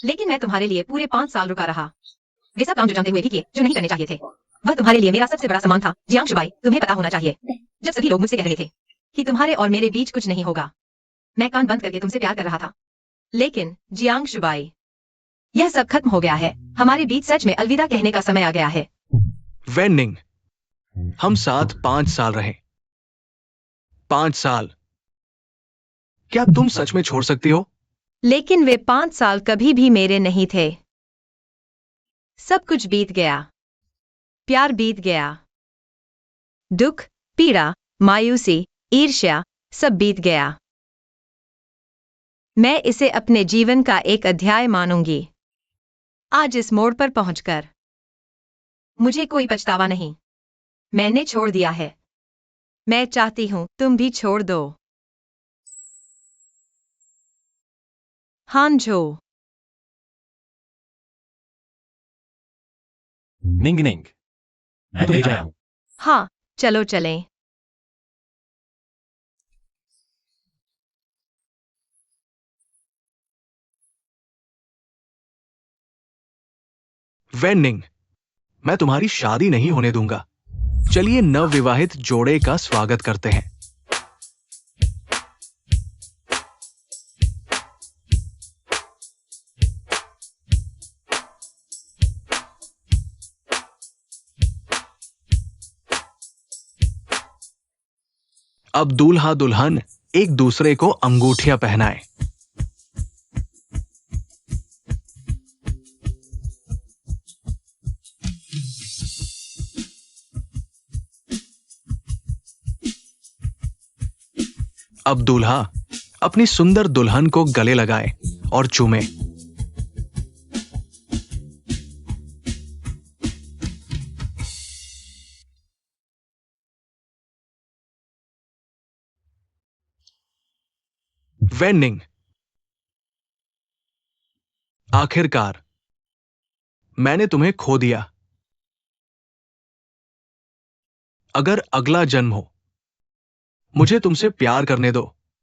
लेकिन मैं तुम्हारे लिए पूरे 5 साल रुका रहा। वे सब काम जो जानते हुए भी किए जो नहीं करने चाहिए थे। वह तुम्हारे लिए मेरा सबसे बड़ा सम्मान था। जियांग शुबाई, तुम्हें पता होना चाहिए। जब सभी लोग मुझसे कह रहे थे कि तुम्हारे और मेरे बीच कुछ नहीं होगा, मैं कान बंद करके तुमसे प्यार कर रहा था। लेकिन जियांग शुबाई, यह सब खत्म हो गया है। हमारे बीच सच में अलविदा कहने का समय आ गया है। वेनिंग, हम साथ 5 साल रहे। 5 साल। क्या तुम सच में छोड़ सकती हो? लेकिन वे 5 साल कभी भी मेरे नहीं थे। सब कुछ बीत गया। प्यार बीत गया। दुख, पीड़ा, मायूसी, ईर्ष्या, सब बीत गया। मैं इसे अपने जीवन का एक अध्याय मानूंगी। आज इस मोड़ पर पहुंचकर मुझे कोई पछतावा नहीं। मैंने छोड़ दिया है। मैं चाहती हूं तुम भी छोड़ दो। हांझो। निंग निंग, मैं तो ले जाया हूं। हाँ, चलो चलें। वेन्निंग, मैं तुम्हारी शादी नहीं होने दूंगा। चलिए नवविवाहित जोड़े का स्वागत करते हैं। अब दूल्हा दुल्हन एक दूसरे को अंगूठियां पहनाएं। अब दूल्हा अपनी सुंदर दुल्हन को गले लगाए और चूमे। वेन्निंग, आखिरकार मैंने तुम्हें खो दिया। अगर अगला जन्म हो, मुझे तुमसे प्यार करने दो।